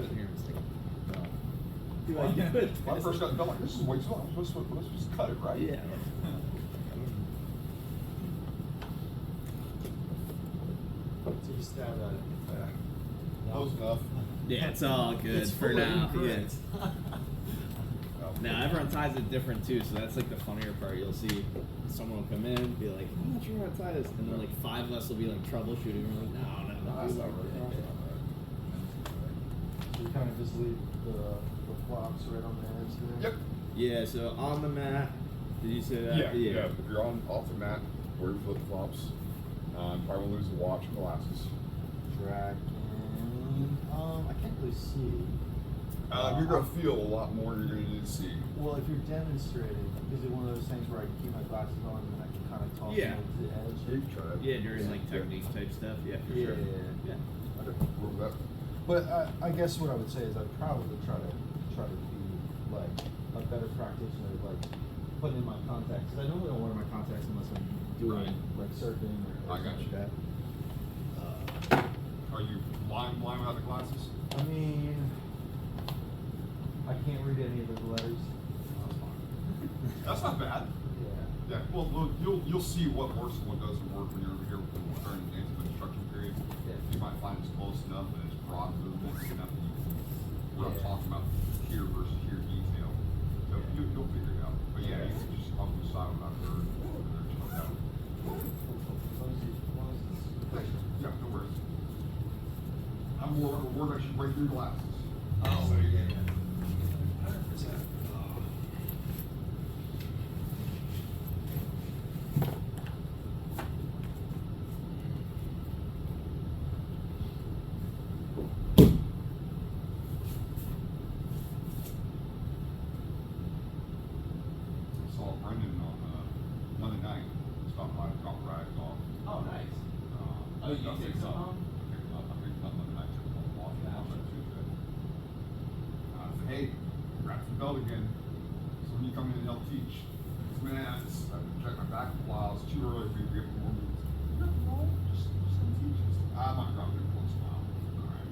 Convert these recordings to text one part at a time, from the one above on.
here and stick. When I first got done, like, this is way too long. Let's just cut it, right? Yeah. So you stabbed at it. Yeah. Close enough. Yeah, it's all good It's for fully now. incorrect. Yeah. Now everyone ties it different too, so that's like the funnier part. You'll see someone will come in, be like, "I'm not sure how to tie this," and then like 5 of us will be like troubleshooting. We're like, "No, That's do not like right. that." So you kind of just leave the flops right on the edge there? Yep. Yeah. So on the mat, did you say that? Yeah. If you're on off the mat, wear your flip flops. Probably won't lose the watch and glasses. Tracking. I can't really see. You're gonna feel a lot more than you're gonna need to see. Well, if you're demonstrating, is it one of those things where I can keep my glasses on and I can kind of toss Yeah. them over the edge? You can try that. Yeah, during like technique type stuff. Yeah, for Yeah, sure. yeah. Yeah. I could work with that. But I guess what I would say is I'd probably try to be like a better practitioner of like putting in my contacts. Because I normally don't wear my contacts unless I'm doing like surfing or I got something you. like that. Are you blind without the glasses? I mean, I can't read any of the letters. That's fine. That's not bad. Yeah. Yeah. Well, you'll see what works and what doesn't work when you're over here during the dance instruction period. Yeah. You might find it's close enough and it's broad movements enough that you can, what I'm Yeah. talking about here versus here detail. So you'll figure it out. But yeah, you can just off the side without her. Yeah, no worries. I'm more actually break through glasses. Oh, So, yeah. 100%. I saw Brendan on Monday night. Stopped by to drop rags off. Oh, nice. I you take some home? picked them up. I picked them up Monday night. Took them on a walk. On Tuesday. I said, hey, wrap the belt again. So when you come in and help teach, man, I've been checking my back for a while. It's too early for you to get more moves. No, just come teach. I'm not dropping it once in a while. All right.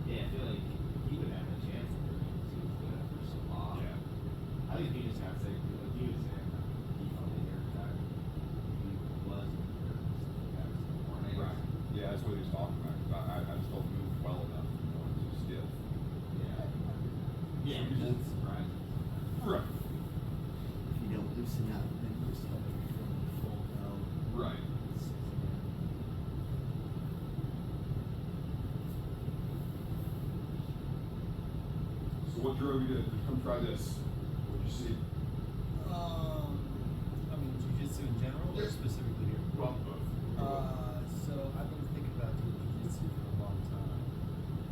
Yeah, I feel like he would have a chance to learn because he was doing it for so long. Yeah. I think he just got sick. Like he was saying, he felt the hair cut. He was in the morning. Right. Yeah, that's what he's talking about. 'Cause I just don't move well enough. You know, it's too stiff. Yeah. Yeah, that's surprising. Right. If you don't loosen up, then you just have it full belt. Right. So what drove you to come try this? What'd you see? I mean, jiu-jitsu in general, or Yeah. specifically here? Well, both. So I've been thinking about doing jiu-jitsu for a long time,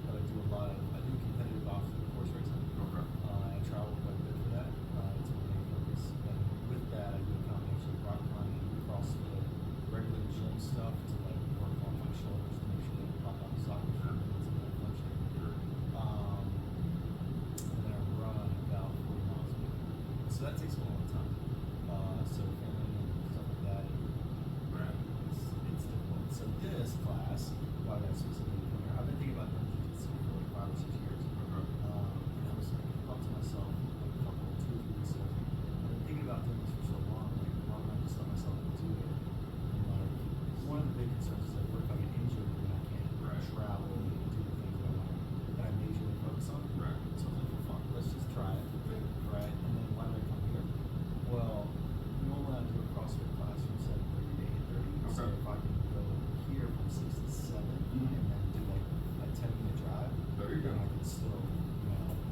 but I do competitive obstacle course racing. Okay. I travel quite a bit for that. It's my main focus. And with that, I do a combination of rock climbing, CrossFit, regular gym stuff to like work on my shoulders to make sure they pop out the soccer field and some of that fun shit. And then I run about 40 miles a week. So that takes a long time. So filming and stuff like that, it's difficult. So this class, why that's specifically come here, I've been thinking about doing jiu-jitsu for like 5 or 6 years. Okay. And I was like, thought to myself, like a couple, 2 or 3 weeks ago, I've been thinking about doing this for so long, like why don't I just let myself do it? And like, one of the big concerns is like, what if I get injured and I can't Right. travel and do the things that I majorly focus on? Right. So I was like, well, fuck, let's just try it. Right? And then why did I come here? Well, normally I do a CrossFit class from 7:30 to 8:30. So Okay. if I can go here from 6 to 7 and then do like a 10-minute drive, There you go. then I can still,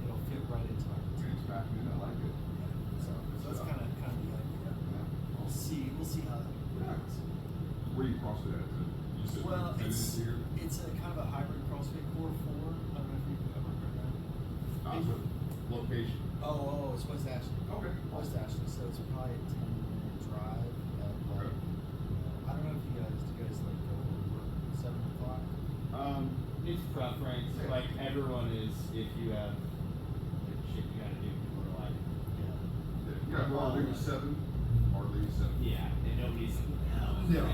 it'll fit right into my routine. It's packing in. I like it. So that's kind of the idea. Yeah. We'll see how that goes. Where do you CrossFit at? You said Well, 10 minutes here? it's a kind of a hybrid CrossFit Core 4. I don't know if you've ever heard that. Location. Oh, it's West Ashley. Okay. West Ashley, so it's probably a 10-minute drive. At like, Okay. I don't know if you guys like go to work at 7 o'clock. It's preference. Yeah. Like everyone is, if you have shit you gotta do, or like, Yeah. Yeah, hard leave at 7. Hard leave at 7. yeah, and nobody's like, no. Yeah.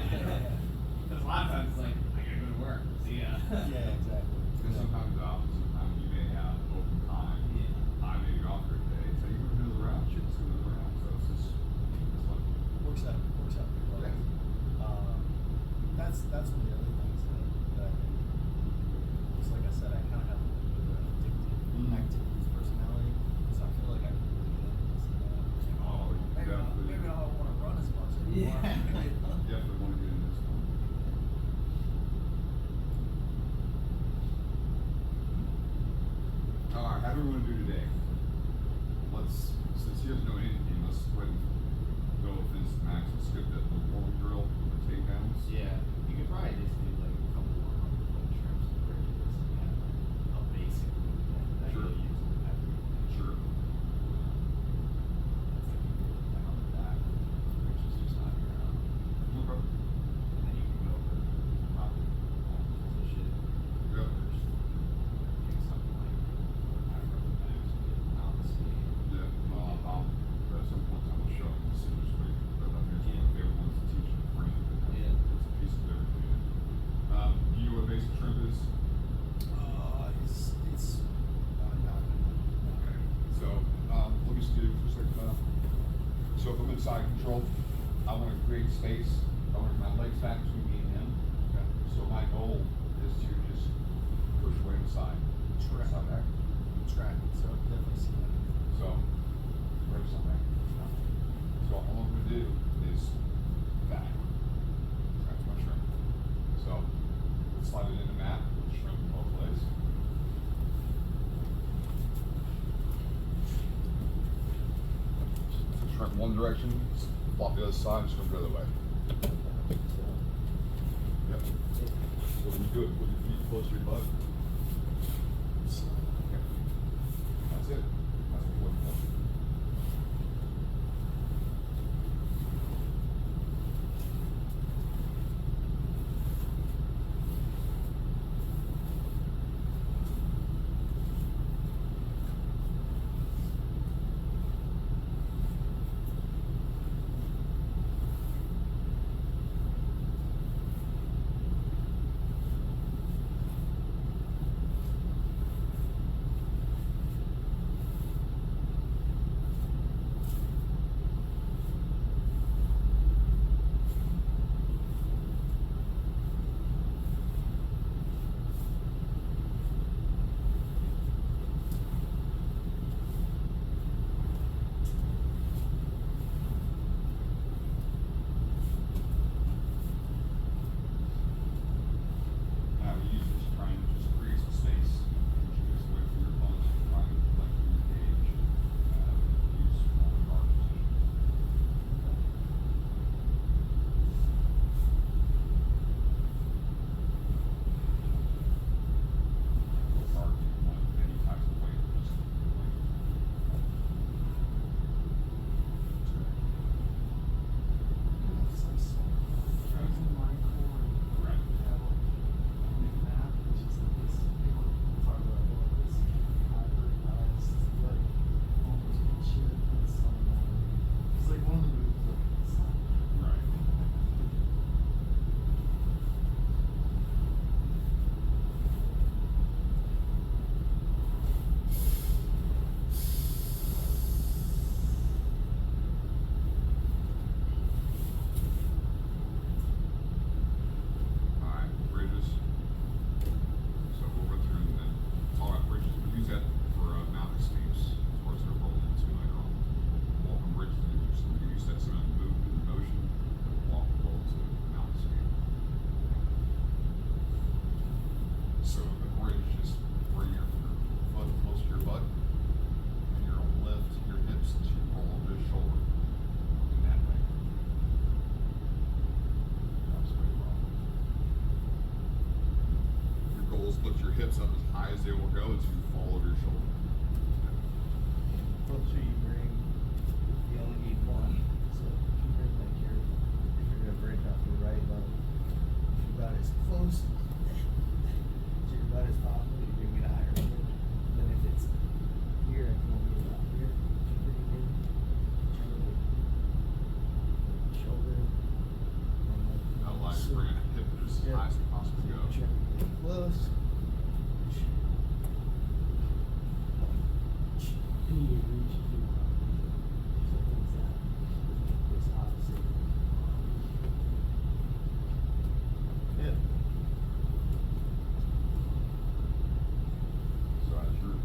Because a lot of times it's like, I gotta go to work. So Yeah. Yeah, exactly. And sometimes sometimes you may have open time. Yeah. I may be off for a day, so you want to know the route, shit, let's go to the route. So it's just, it's fun. Works out pretty well. Yeah. That's one of the other things that I think, just like I said, I kind of have a little bit of an addictive activities personality, so I feel like I can really get into this and that. Oh, you definitely- Maybe I don't want to run as much anymore. Definitely want to get in this one. All right, how do we want to do today? Let's, since he doesn't know anything, let's go ahead and, no offense to Max, let's skip that little warm drill with the takedowns. Yeah, you could probably just do like a couple more like trims and bridges and have like a basic movement that Sure. you'll use in every Sure. and on the back, which is just on your own. Okay. And then you can go over probably position Yep. first. Do something like acrobatics with mountain speed. Yeah, at some point I'm gonna show him the scissors way, but I think it's one of my favorite ones to teach in frame. Yeah. It's a piece of everything. Do you know what basic trim is? It's not. Okay. So, let me just do just like, so if I'm in side control, I wanna create space, I want my legs back between me and him. Okay. So my goal is to just push away to the side. Track. Side back. Track. So definitely see that. So, right side back. So all I'm gonna do is that. That's my shrimp. So, let's slide it in the mat, shrimp both legs. So shrimp one direction, flop the other side, shrimp the other way. Yep. So when you do it, put your feet close to your butt. Okay. That's it. That's what we're looking for. Now we use this to try and just create some space, push this away from your opponent, try and like engage, use more guard position. Guard can want any types of weight, just like. Right. Right. Alright, bridges. So we'll run through and then talk about bridges. We use that for mountain escapes as far as they're rolling into like walking bridges. And so we use that sort of movement and motion and walk and roll to mountain escape. So the bridge, just bring your foot close to your butt and you're gonna lift your hips as you roll over the shoulder in that way. That's way wrong. Your goal is lift your hips up as high as they will go until you fall over your shoulder. Closer you bring, you only need one. So if you bring like if you're gonna break off your right leg, if you're about as close to your butt as possible, you bring it higher. Then if it's here, it's gonna be about here. You bring it in, turn it, shoulder, and Not like bringing a hip to the as high as we possibly go. Make sure everything close. You need to reach to things that is opposite. Yeah. So as you're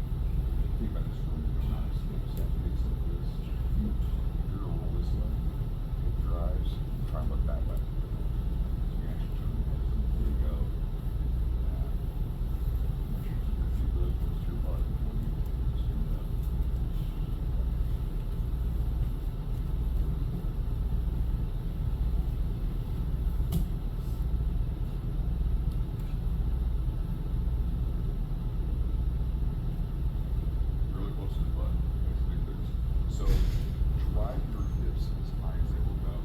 keeping this room, you're not steps like this. You, if you're gonna roll this way, it drives, try and look that way. So you actually turn your head, there you go. Make sure you keep your feet really close to your butt before you swing it up. Really close to the butt, makes a big difference. So drive your hips as high as they will go.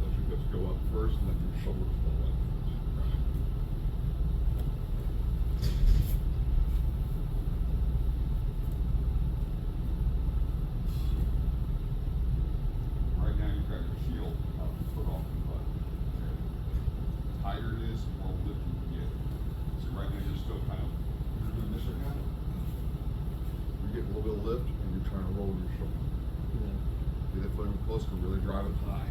Let your hips go up first and then your shoulders go up first. Right now you've got your heel foot off the butt. Okay. The higher it is, the more lift you can get. So right now you're still kind of, you're doing this right now. You're getting a little bit of lift and you're trying to roll your shoulder. Get that foot in close and really drive it high.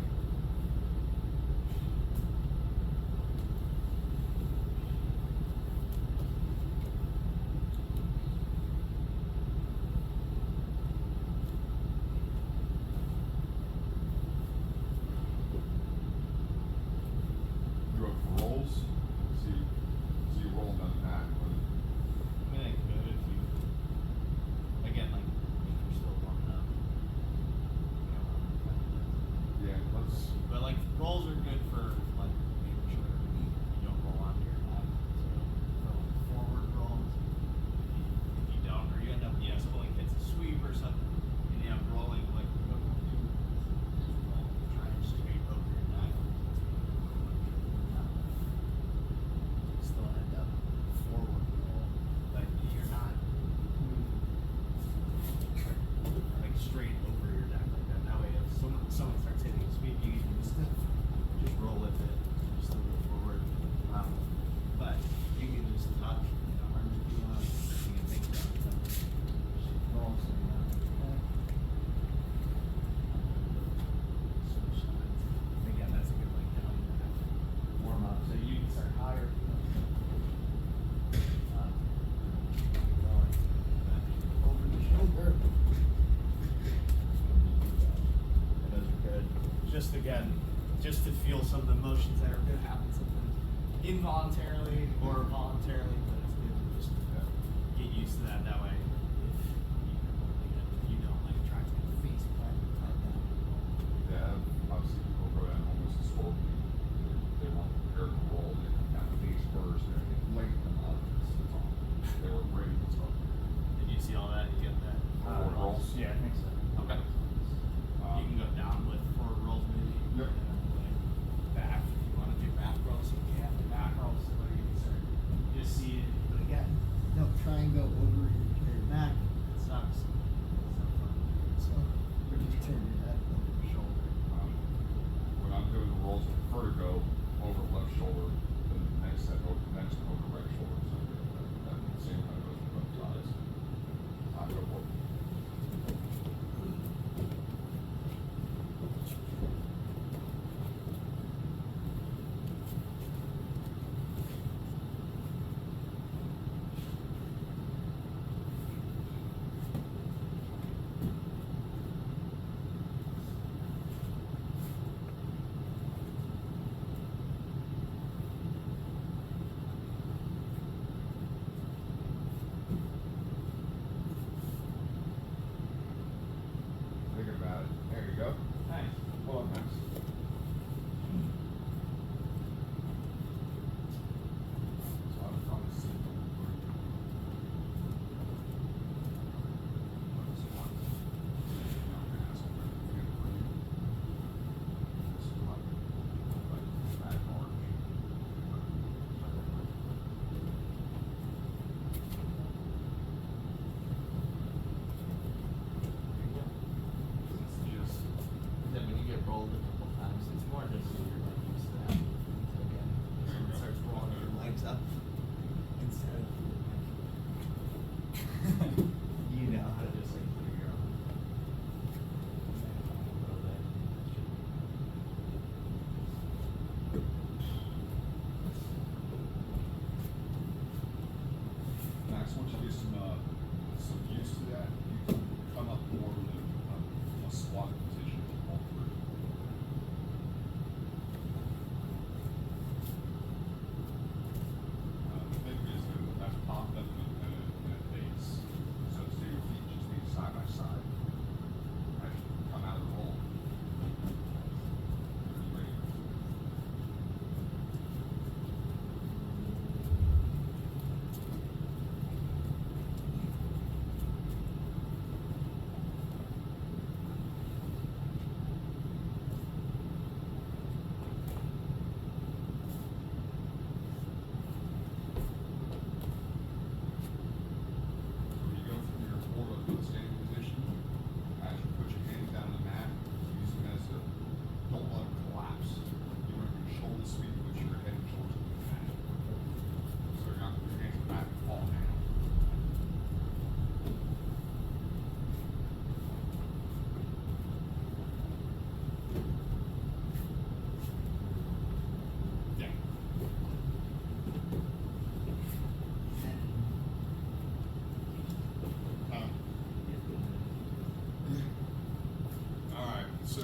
You up for rolls? See you rolling down the mat. I mean, I could if you, again, like, if you're still warming up. Yeah, let's. But like, rolls are good for, like, making sure you don't roll onto your back. So, for like, forward rolls, if you don't, or you end up, someone hits a sweep or something, and you have rolling, like, what we'll do is we'll try and straight over your neck. Still end up forward roll, but you're not like straight over your neck like that. That way, if someone starts hitting a sweep, you can just roll with it, just a little forward. But you can just tuck your arms if you want. You can think about it. Roll so you're not like that. Switch sides. Again, that's a good way down to warm up. So you can start higher. Going over the shoulder. And those are good. Just again, just to feel some of the motions that are going to happen sometimes involuntarily or voluntarily, but it's good to just get used to that. That way, if you don't like try to face plant like that. Yeah, I've seen people go down almost a scorpion. They weren't prepared to roll. They come down face first and they lengthen them up. It's on. They were ready to start. Did you see all that? You get that? Forward rolls? Yeah, I think so. Okay. You can go down with forward rolls maybe. Yep. And then like back if you want to do back rolls, you can have the back rolls where you can start just see it. But again, don't try and go over your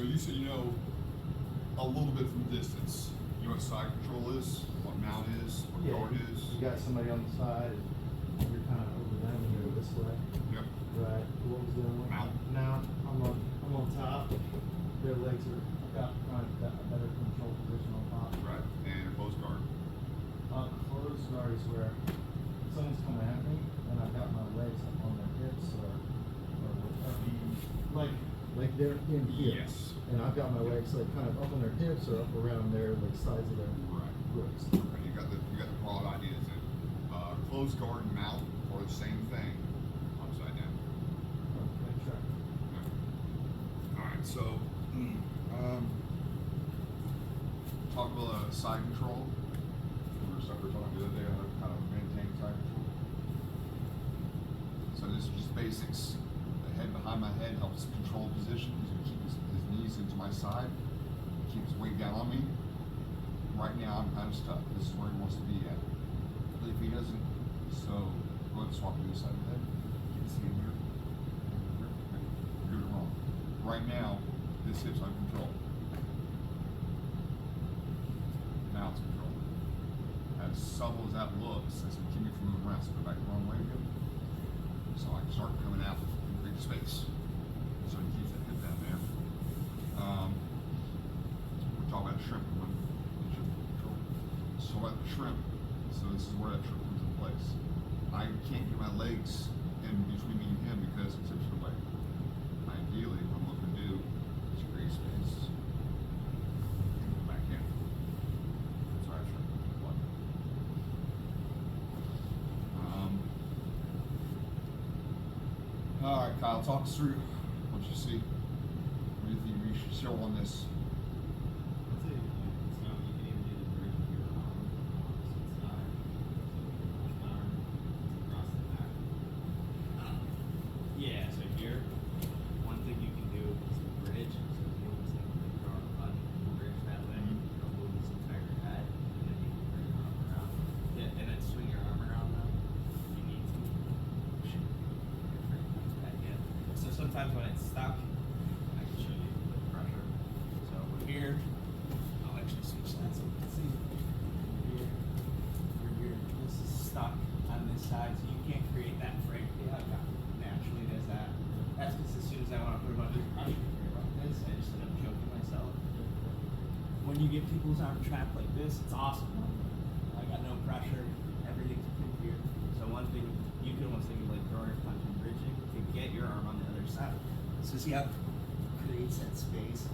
you said you know a little bit from distance. You know what side control is, what mount is, what guard is. You got somebody on the side, and you're kind of over them, and you're this way. Yep. Right. What was the other one? Mount. Mount. I'm on top. Their legs are. I've got kind of a better control position on top. Right. And close guard. Close guard is where someone's coming at me, and I've got my legs up on their hips, or like they're in here. Yes. And I've got my legs like kind of up on their hips or up around their like sides of their Right. wrists. Right. You got the broad ideas in. Close guard and mount are the same thing, upside down. Okay, check. Alright, so talk about side control. Remember stuff we were talking the other day on how to maintain side control. So this is just basics. The head behind my head helps control position. He's gonna keep his knees into my side, keep his weight down on me. Right now I'm kind of stuck. This is where he wants to be at. But if he doesn't, so go ahead and swap to this side of the head. Keep his hand here. You're doing it wrong. Right now, this hip's on control. Now it's control. As subtle as that looks, that's gonna keep me from moving around. So go back the wrong way again. So I can start coming out in big space. So he keeps that hip down there. We're talking about shrimp. Control. So about the shrimp. So this is where that shrimp comes in place. I can't get my legs in between me and him because it's hips away. Ideally, what I'm looking to do is create space and go back in. That's why I try to plug. All right, Kyle, talk us through what you see. What do you think we should show on this? I'd say, it's not, you can even do the bridge with your arm, so it's not, so arm, it's across the back. Yeah, so here, one thing you can do is the bridge, so if you almost like your arm up, bridge that way, you'll move this entire head, and then you can bring your arm around. Yeah, and then swing your arm around though, if you need to. Shoot, your frame comes back in. So sometimes when it's stuck, I can show you the pressure. So we're here, I'll actually switch that so you can see. We're here, this is stuck on this side, so you can't create that frame. Yeah, naturally does that. That's because as soon as I want to put a bunch of pressure here like this, I just end up choking myself. When you get people's arm trapped like this, it's awesome. I got no pressure, everything's in here. So one thing, you can almost think of like throwing a punch and bridging to get your arm on the other side. So see how it creates that space?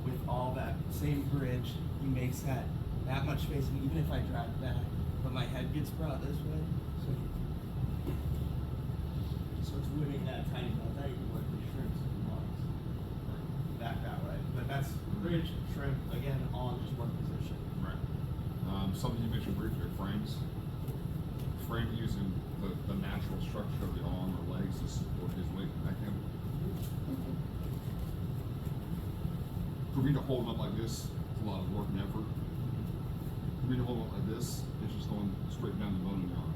With all that same bridge, he makes that much space, and even if I drag back, but my head gets brought this way, so it's winning that tiny amount. Now you can work with shrimps if you want. Back that way. But that's bridge, shrimp, again, all in just one position. Right. Something you mentioned briefly, frames. Frame using the natural structure of the arm or legs to support his weight back in. For me to hold him up like this, it's a lot of work and effort. For me to hold him up like this, it's just going straight down the bone in the arm.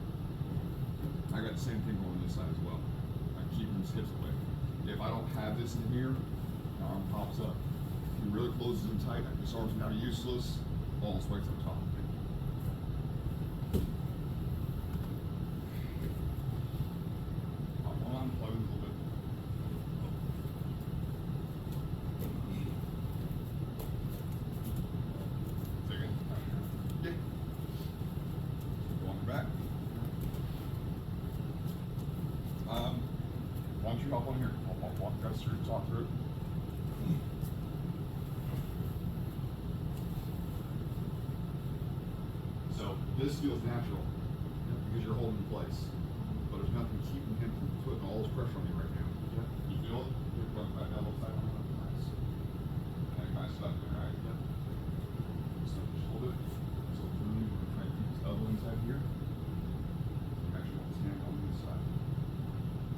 I got the same thing going on this side as well. I keep his hips away. If I don't have this in here, the arm pops up. If he really closes him tight, this arm's now useless. All this weight's on top of me. I'll unplug it a little bit. Take it. Yeah. Walk back. Why don't you hop on here? I'll walk us through, talk through it. So this feels natural because you're holding in place, but there's nothing keeping him from putting all his pressure on you right now. You feel it? You're going back down the side on the nice. And that guy's stuck there, right? So just hold it. So really, we're trying to keep his elbow inside here. You actually want his hand on this side.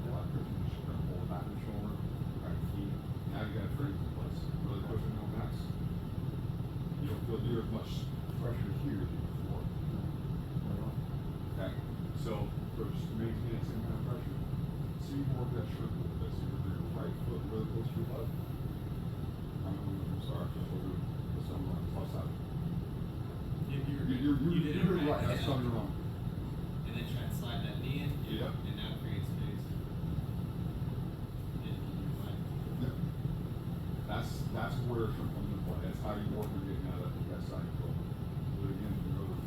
Like pushing the shoulder, pull it back in the shoulder, right feet. Now you got a frame in place. Really pushing on that. You don't feel near as much pressure here as you do before. Okay, so just maintain that same kind of pressure. See more of that shrimp That's where shrimp comes into play. That's how you work on getting out of that side control. Do it again, go over.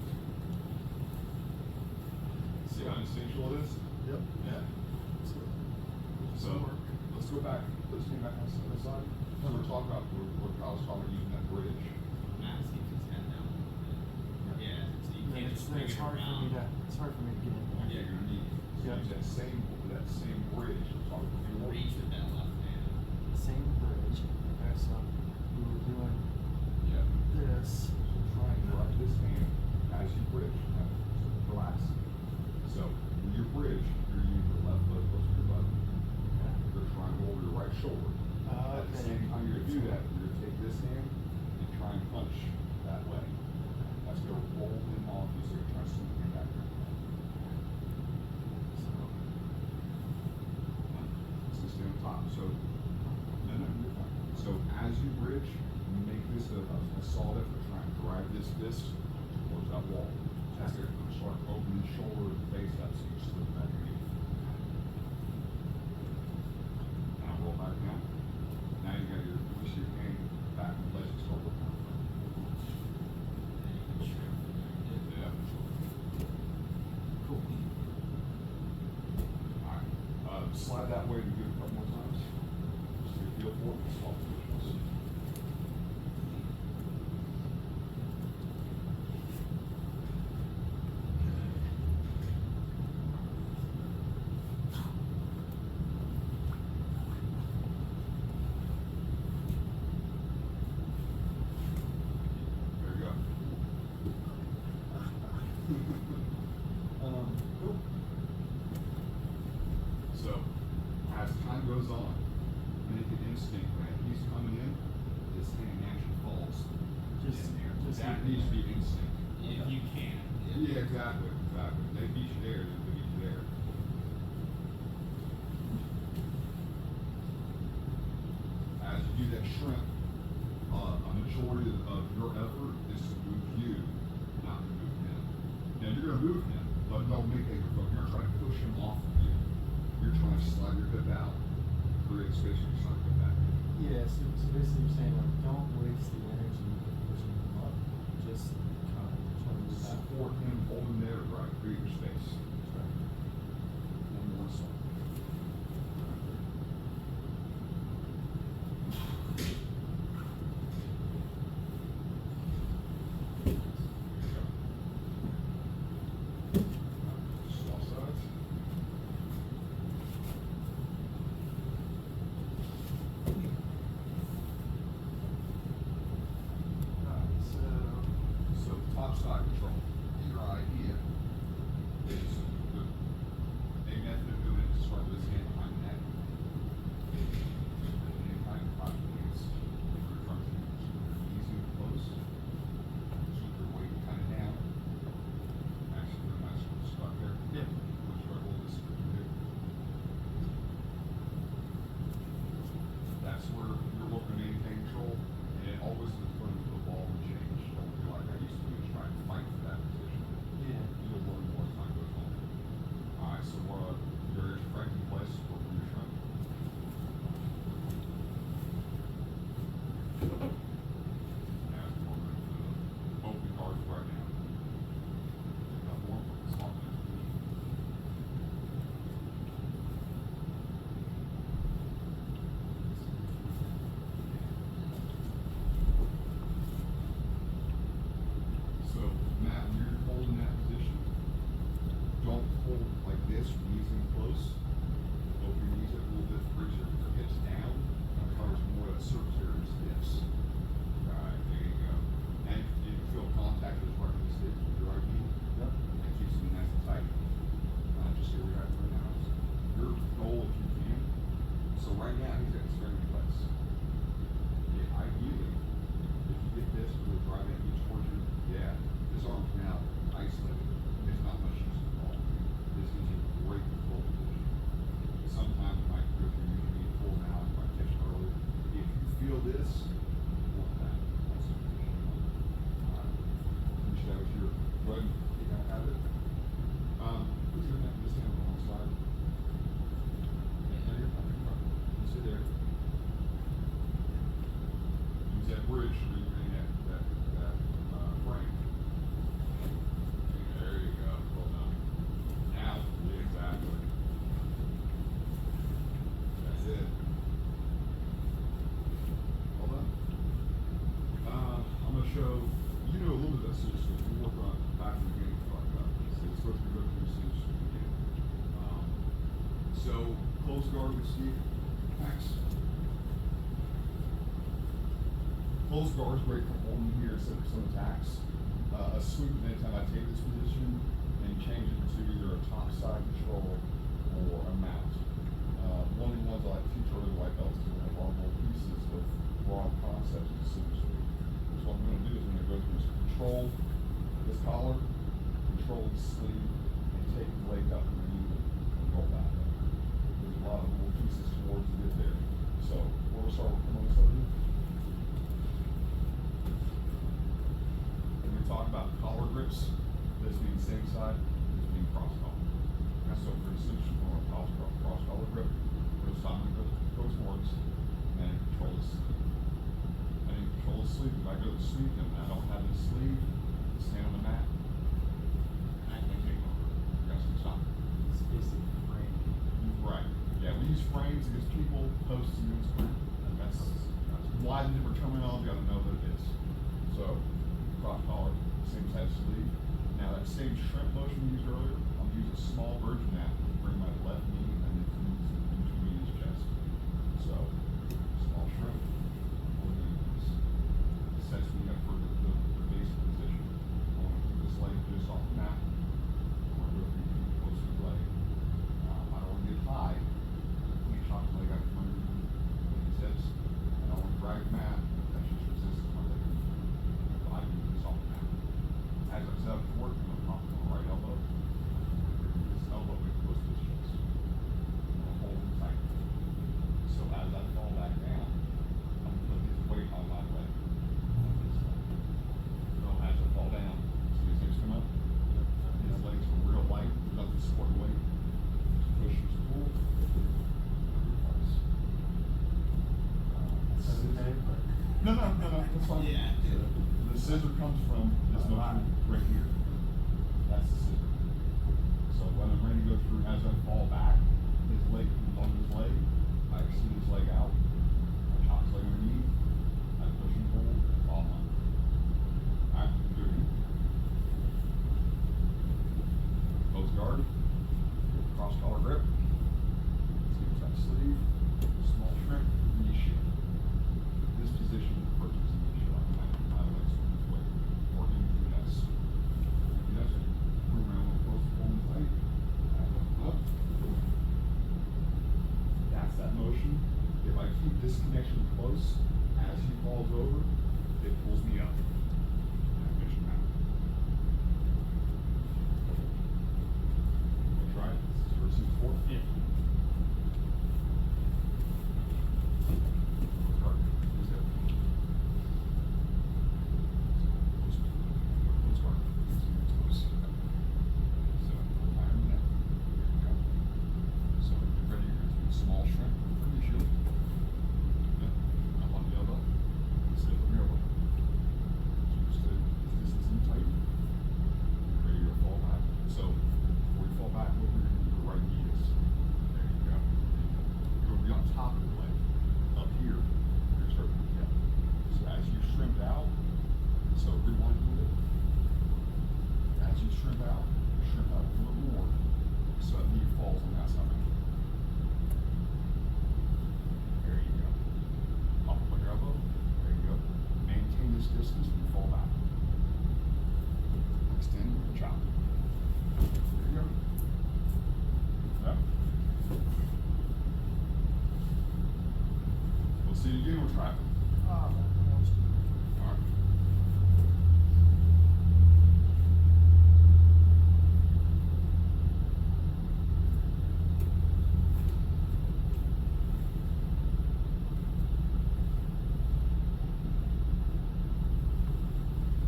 See how instinctual it is? Yep. Yeah. So, let's go back, let's get back on the side. So we're talking about, what Kyle's talking about using that bridge. Matt seems his head down. Yeah, so you Then can't it's, just then bring it's it hard for me around. to, it's hard for me to get in there. Yeah, you're gonna need, so Yeah. use that same bridge we're talking And about. reach with that left hand. Same bridge. Okay, so we were doing Yeah. this. So try and drive this hand as you bridge. Now, relax. So when you bridge, you're using your left foot close to your butt. You're trying to go over your right shoulder. At the same time you're gonna do that, you're gonna take this hand and try and punch that way. That's gonna roll him off you, so you're trying to swing him back there. It's gonna stay on top. So, no, you're fine. So as you bridge, make this a solid effort. Try and drive this towards that wall. That's gonna start opening shoulder and face up, so you slip back underneath. Now roll back down. Now you got your push your hand back and let it start working on front. Yeah. Cool. Alright, slide that way and do it a couple more times. Just get a feel for it, small positions. There you go. Cool. So, as time goes on, make an instinct that he's coming in, his hand naturally falls Just- in there. just That leave it needs to be there. instinct. If you can. Yeah, exactly. They beat you there, they beat you there. As you do that shrimp, a majority of your effort is to move you, not to move him. Now, you're gonna move him, but don't make that your focus. You're trying to push him off of you. You're trying to slide your hip out, create space for your slide your hip back. Yeah, so basically you're saying like don't waste the energy pushing them up. Just kind of try to move that. Support him, hold him there, right, create your space. One more side. Swap sides. So top side control, your idea is a method of doing it is start with his hand behind the neck. And then kind of pop your hands in front of you, easy and close. Keep your weight kind of down. Actually, the nice little spot there. Yeah. We'll try to hold this for you. That's where you're looking to maintain control, and always is going to evolve and change. Don't feel like I used to do is try and fight for that position. Yeah. You'll learn more as time goes on. Alright, so your striking place, work on your shrimp. Now, we're going to open cards right now. Got more, small things. So, Matt, when you're holding that position, don't hold like this, knees in close. Open your knees up a little bit, bring your hips down, and covers more of that surface area of his hips. Alright, there you go. Now you can feel contact with his right knee stick with your right knee. Yep. That keeps him nice and tight. Just here we are right now. Your goal, if you can. So right now, he's got his finger flex. Yeah, ideally, if you get this, really drive that knee towards you, yeah, his arm's now isolated. There's not much use at all. This gives you a great control position. Sometimes it might go through you being pulled out, you might catch it earlier. If you feel this, you want that. That's the position. Alright. Finish that with your, go ahead and take that out of it. Put your neck, this hand on one side. And you're coming from, you sit there. bridge to recreate that frame. There you go. Well done. Now, exactly. That's it. Well done. I'm gonna show, you know a little bit of this, so we'll work on back in the beginning to talk about this. So it's supposed to be go through this again. So, close guard with Steve. Thanks. Close guard is great for holding here, set for some attacks. A sweep anytime I take this position and change it to either a top side control or a mount. One of the ones I like to teach early white belts is when I have all more pieces of broad concepts of super sweep. So what I'm going to do is I'm going to go through this control this collar, control the sleeve, and take the leg up underneath it and roll back. There's a lot of little pieces towards to get there. So we'll start with the over here. When we talk about collar grips, this means same side, this means cross collar. And so for instance, on a cross collar grip, we're just talking about go towards and control the sleeve. And then control the sleeve. If I go to the sleeve and I don't have the sleeve, stand on the mat, I can't take over. You guys can stop. It's basically frame. Right. Yeah, we use frames against people, posts, and units. That's why the different terminology, I don't know what it is. So, cross collar, same side sleeve. Now that same shrimp motion we used earlier, I'm gonna use a small version of that to bring my left knee and then in between his chest. So, small shrimp, we'll use sets me up for the basic position. I want to keep this leg just off the mat. I want to go 3 feet close to the leg. I don't want to get high. When you chop the leg out from under his hips, I don't want to drag the mat. That's just resistance my leg. I can keep this off the mat. As I said before, I'm going to pop my right elbow. This elbow way close to his chest. I'm going to hold him tight. So as I fall back down, I'm going to put his weight on my leg. So as I fall down, see his hips come up? His legs are real light, nothing support weight. Just push, just pull. No, that's fine. Yeah. The scissor comes from this motion right here. That's the scissor. So when I'm ready to go through, as I fall back, his leg comes on his leg. I extend his leg out. I chop his leg underneath. I push and pull, fall on. Alright, do it again. Close guard. Cross collar grip. Sleeve that sleeve. Small shrimp. Knee shift. This position refers to as a knee shift. My legs are this way. Or into this. Yes. Bring around a little close to home tight. Up. That's that motion. If I keep this connection close, as he falls over, it pulls me up. And I finish him out. We'll try it. This is first and fourth. Yeah. Close guard. Is it? Close guard. Close. So, iron that. Here we go. So, get ready. You're going to do small shrimp from your shield. Up on the elbow. Stay from your elbow. Just this distance in tight. Get ready to fall back. So, before you fall back, look where your right knee is. There you go. You're going to be on top of the leg. Up here, you're starting to get. So as you shrimp out, so rewind a little bit. As you shrimp out a little more, so that knee falls on that side. There you go. Pop up on your elbow. There you go. Maintain this distance when you fall back. Extend and chop. There you go. Yep. We'll see it again. We'll try it. All right.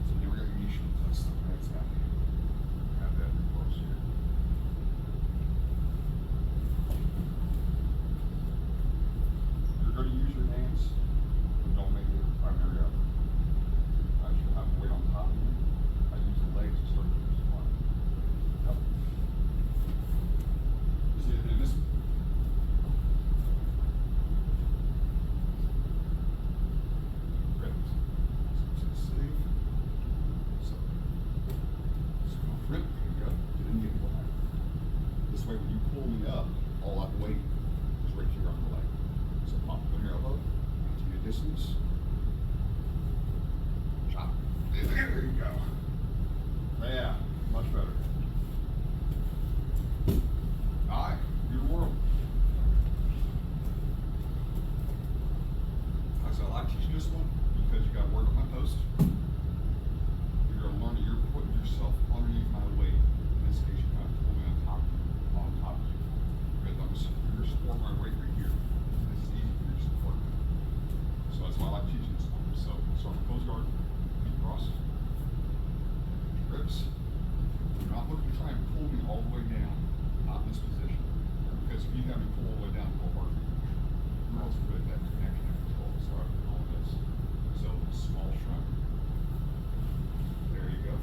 So now we're going to knee shield. That's the right side. Have that close here. You're going to use your hands, but don't make it a distance. Chop. There you go. Yeah, much better. Alright, your world. Like I said, I like teaching this one because you got to work on my post. You're going to learn that you're putting yourself underneath my weight. In this case, you're kind of pulling on top of you. Because you're support my weight right here. This is easy for you to support. So that's why I like teaching this one. So start with close guard, feet cross, grips. You're not looking to try and pull me all the way down, not in this position. Because if you have me pull all the way down, it'll hurt me. I'm also good at that connection and control. So I can all this. So small shrug. There you go.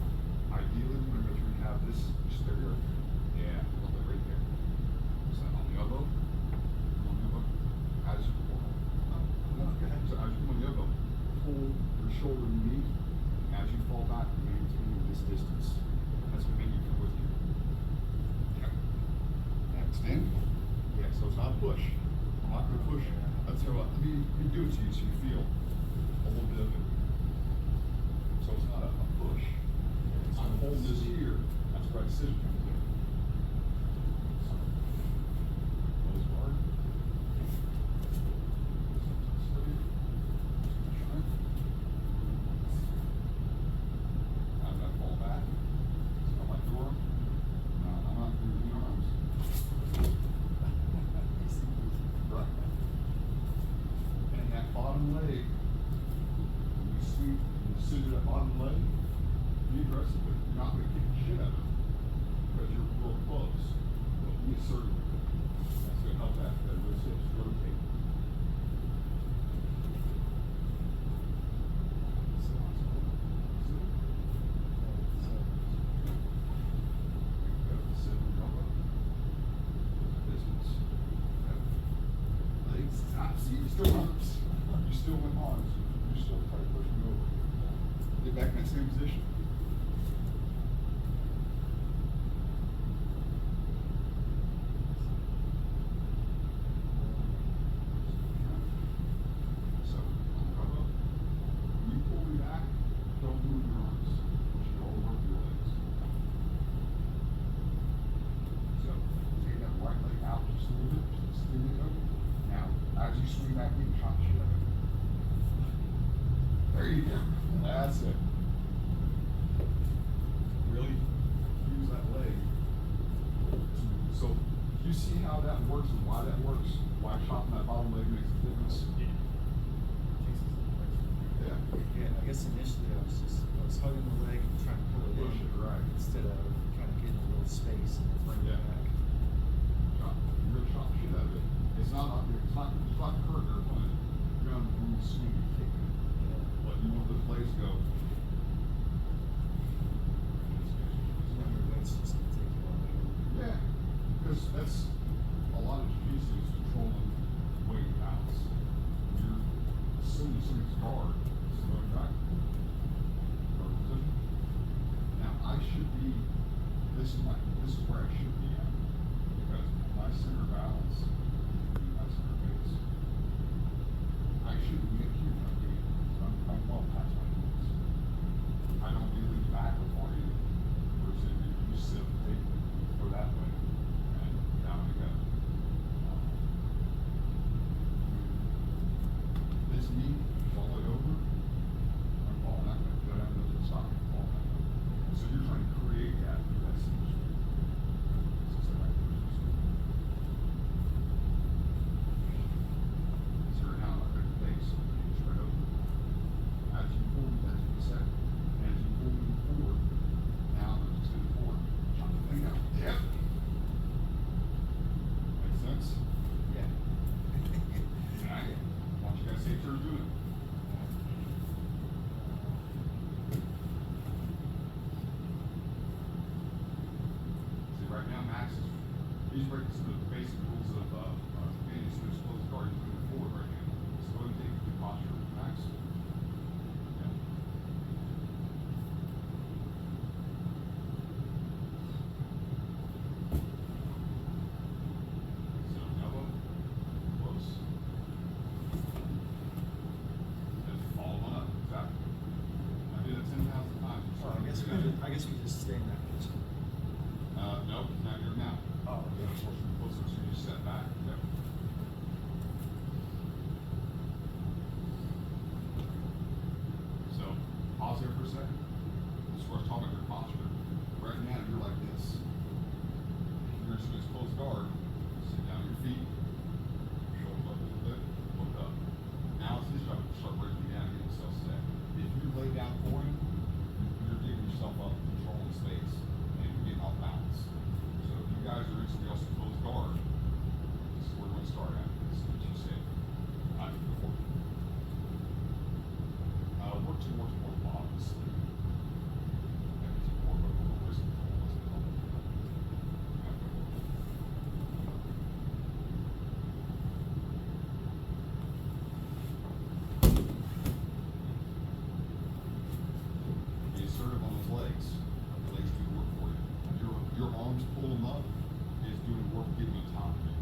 Ideally, you want to make sure you have this just there. Yeah, a little bit right there. So on the elbow, as you pull. No, go ahead. So as you pull on the elbow, pull your shoulder and knee. As you fall back, maintain this distance. That's what makes you come with you. Okay. Now extend. Yeah, so it's not a push. I'm not going to push. Let's tell you what, let me do it to you so you feel a little bit of it. So it's not a push. I'm holding this here. That's where our decision comes in. Close guard. How did I fall back? Smell like door? No, I'm not doing the arms. Right. And that bottom leg, when you sweep, you scissor that bottom leg, be aggressive with it. You're not going to kick the shit out of it because you're real close. But be assertive. That's going to help that those hips rotate. See, you still arms. You still went arms. You still try to push me over. Get back in that same position. So, when you pull me back, don't move your arms. Push it all over your legs. So, take that right leg out just a little bit. Just extend it over. Now, as you swing back in, chop shit out of it. There you go. That's it. Really use that leg. So, you see how that works and why that works? Why chopping that bottom leg makes a difference? Yeah. Yeah, I guess initially I was hugging the leg and trying to pull it Push in, it, right. instead of trying to get in a little space and then bring Yeah. it back. You're gonna chop shit out of it. It's not hurt your opponent. You're gonna move, swing, and kick it. But you want those legs to go. Remember, weight's just gonna take you all the way. Yeah, because that's a lot of jiu-jitsu is controlling weight and balance. You're assuming somebody's guard is going back. Guard position. Now I should be. This is where I should be at because my center balance, my center base. I should be at here when I'm doing it. So I'm well past my knees. I don't really back before you. Versus if you sit and take go that way and down we go. This knee, all the way over, I'm falling that way. Go down to the side and fall that way. So you're trying to create that symmetry. So it's the right position. So you're now at the base, so you straight over. As you pull, as you set, as you pull me forward, now I'm just going forward. Chop the thing out. Yeah. Make sense? Yeah. Alright. Why don't you guys say what you're doing? basically just stay in that position. No, now you're now. Oh, Yeah, okay. closer, so you just step back, yep. So, pause there for a second. This is where I was talking about your posture. Right now, you're like this. You're just gonna close guard, sit down on your feet, shoulders up a little bit, look up. Now it's his job to start breaking down and get himself set. If you lay down for him, you're giving yourself up, controlling space, and you're getting off balance. So if you guys are instantly also close guard, this is where we're gonna start at. This is what you say. Before. Work towards more bottom of the sleeve. That gives you more of a wrist control as well. Be assertive on those legs. Let the legs do the work for you. Your arms pull them up is doing the work getting on top of you.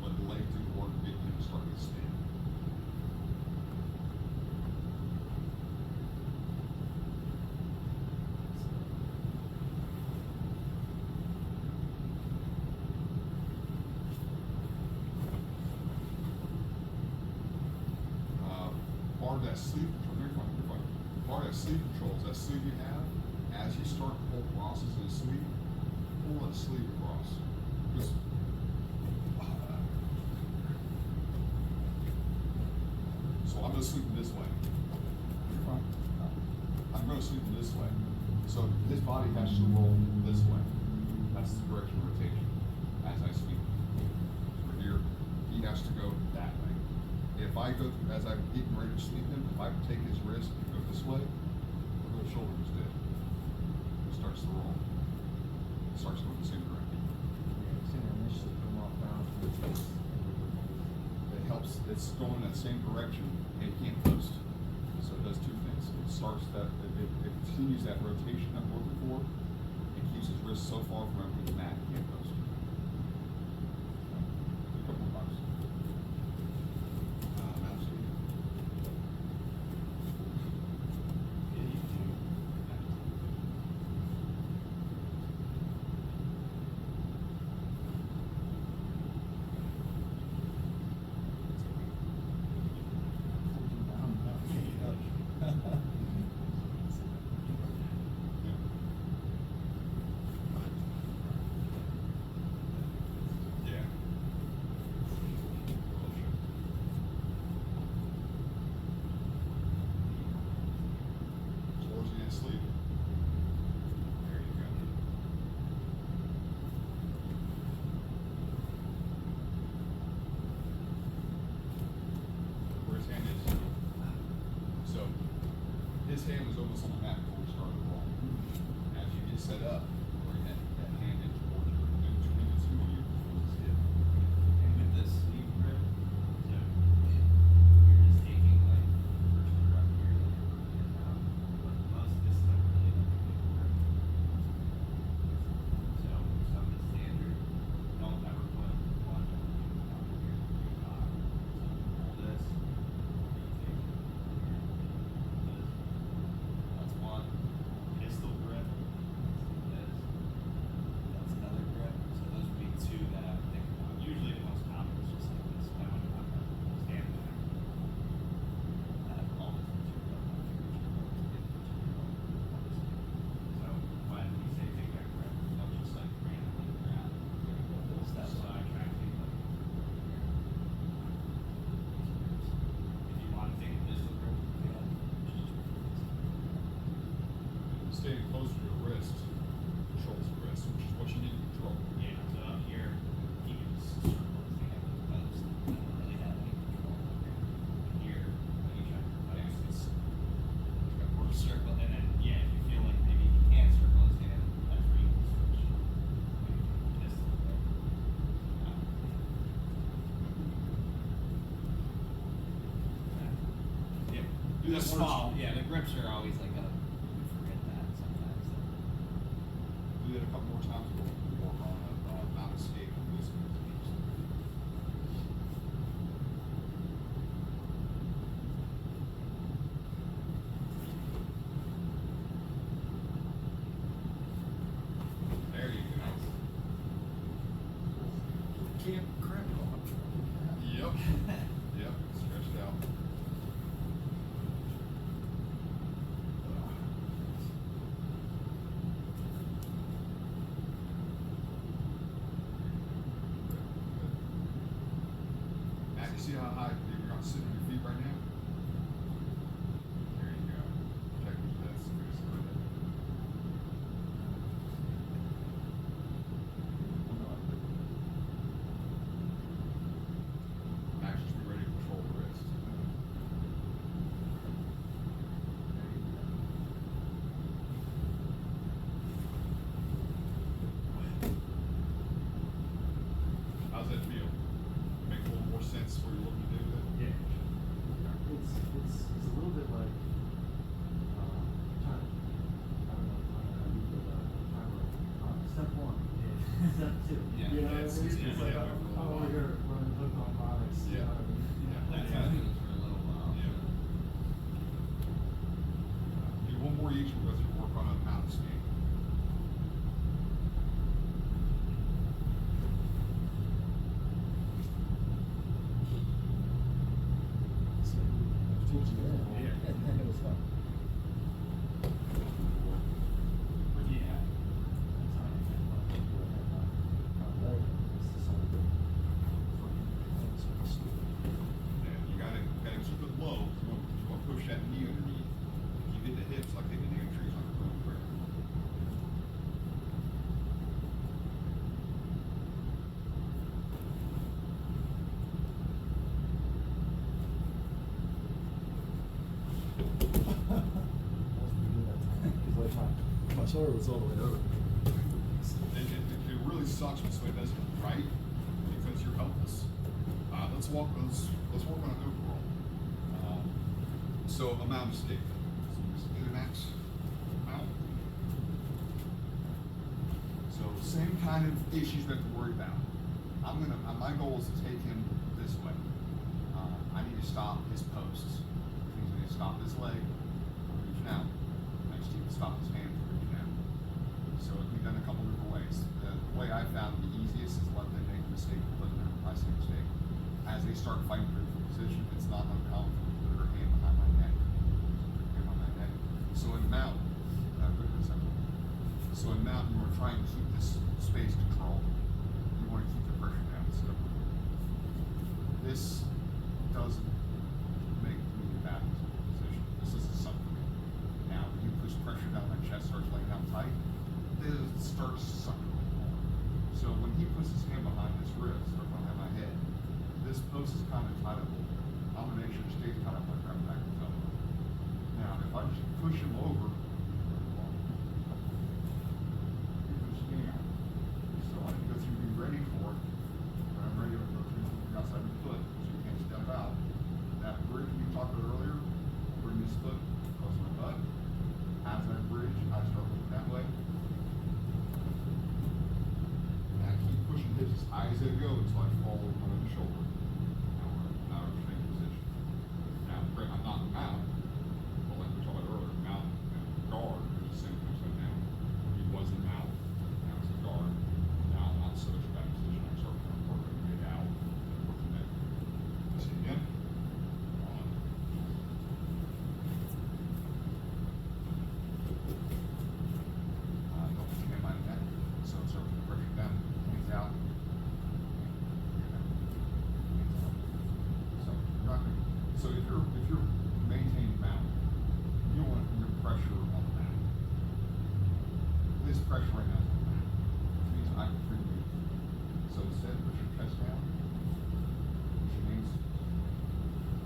Let the legs do the work getting him to start to stand. Part of that sleeve control, part of that sleeve control is that sleeve you have, as you start to pull crosses in the sleeve, pull that sleeve across. Just, so I'm gonna sleep this way. You're fine. I'm gonna sleep this way. So his body has to roll this way. That's the direction of rotation as I sleep. From here, he has to go that way. If I go, as I'm getting ready to sleep him, if I take his wrist and go this way, look where the shoulder instead. It starts to roll. It starts going the same direction. Yeah, it's gonna initially come off balance with this. It helps, it's going in that same direction and it can't coast. So it does two things. It starts that, it continues that rotation that we're looking for. It keeps his wrist so far from the mat, he can't coast. A couple of times. Yeah. Towards the end sleep. There you go. Where his hand is. So, his hand was almost on the mat before we started the roll. As you get set up, bring that hand in towards your, in between the two of you, towards his hip. And with this sleeve grip, so you're just taking like the first grip up here, then you're working it down. But most of this is not really like a big grip. So some of the standard, don't ever put one down here. So hold this, you take it here, this. That's one. Pistol grip. This. That's another grip. So those would be two that I would think about. Usually the most common is just like this. I want to have a stand back. All this material, my fingers are going to get material. So when we say take that grip, don't just like randomly grab. That's why I try to take like here. If you want to take a pistol grip, you can. Staying close to your wrist controls the wrist, which is what you need to control. Yeah, so up here, you can just circle his hand with the post. I don't really have any control over here. And here, when you try to post, it's or circle, and then, yeah, if you feel like maybe he can't circle his hand, that's where you can switch. Maybe pistol grip. Yeah, Do the that one or small, two. yeah, the grips are always like a, we forget that sometimes. Do that a couple more times, we'll work on not escape and losing his knees. how high, you're not sitting on your feet right now? There you go. Protect your chest, face right there. Max, just be ready to control the wrist. There you go. How's that feel? Make a little more sense what you're looking to do with it? Yeah. It's a little bit like trying. I don't know how you feel about it. Trying to step one, step two. Yeah, You know what I it's- mean? it's It's easy, like yeah, I'm for a little over here running hook on products. You Yeah. know what I mean? That's Yeah. how I think it's for a little while. Yeah. Do one more each, we'll go through work on a mountain skate. So, teach you that. Yeah. It was fun. Yeah. Yeah, you gotta keep it low, you wanna push that knee underneath. If you hit the hips like hitting the trees on the ground quick. My shoulder was all the way over. It really sucks when somebody does it right, because you're helpless. Let's work on an overall. So a mountain skate. So just get an axe mount. So same kind of issues we have to worry about. My goal is to take him this way. I need to stop his posts. Which means I need to stop his leg from reaching out. Next, he can stop his hand from reaching out. So it can be done a couple different ways. The way I found the easiest is let them make a mistake, let them have a pricing mistake. As they start fighting for the position, it's not uncommon for them to put their hand behind my neck. Hand on my neck. So in mount, good example. So in mount, you are trying to keep this space controlled. You want to keep the pressure down. So this doesn't make me a bad position. This is something for me. Now, when you push pressure down, my chest starts laying out tight. It starts sucking more. So when he puts his hand behind his wrist or behind my head, this post is kind of tight up. I'm gonna make sure it stays tight up like that back his elbow. Now, if I just push him over, he pushes me out. So I need to go through, be ready for it. When I'm ready to go through the outside of the foot, so you can't step out. That bridge we talked about earlier, bring this foot close to my butt. As that bridge, I start looking that way. And I keep pushing hips as high as they go until I fall over my own shoulder. Now we're not in a straight position. Now, I'm not out, but like we talked about earlier, mount and guard is the same thing. So now, he wasn't out, now it's a guard. Now I'm not in such a bad position. I start kind of working my way out and working that. See again? On. Don't put your hand behind the neck, so it's over the pressure down, hands out. So you're not gonna, so if you're maintaining mount, you don't want to put your pressure on the mat. This pressure right now is on the mat, which means I can free move. So instead, push your chest down, push your knees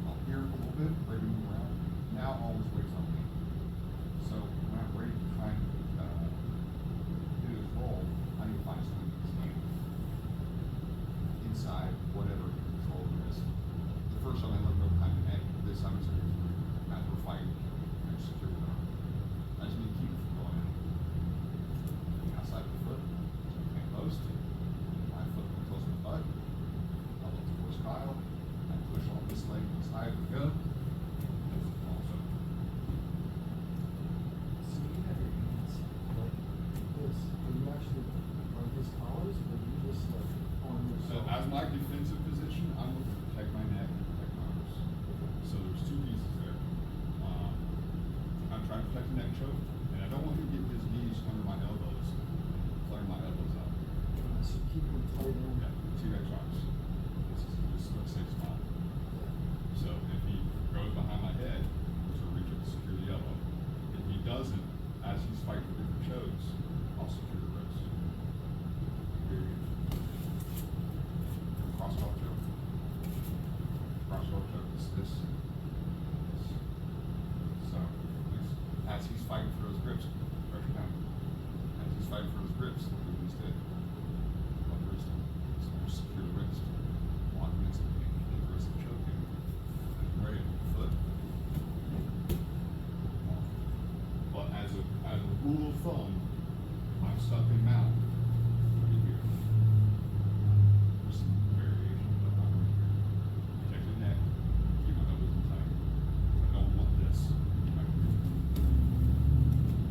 up here a little bit, ready to move around. Now always weights on me. So when I'm ready to try and do this roll, I need to find something to stand inside whatever control there is. The first time I let go behind the neck, this time it's going to be not for fighting and secure the arm. I just need to keep it from going out. Outside the foot, hand post, my foot close to the butt, elbow towards Kyle, I push on this leg as high as we go. Also, So you have your hands like this. Are you actually on his collars, or are you just like on your so as my defensive position, I'm looking to protect my neck and protect my arms. So there's two pieces grips, pressure down. As he's fighting for his grips, look at what he's did. One wrist, so more secure wrist. One wrist, aggressive choking. Right, foot. But as a rule of thumb, I'm stuck in mount right here. There's some variation, but not right here. Protect the neck, keep my elbows in tight. I don't want this. Right here.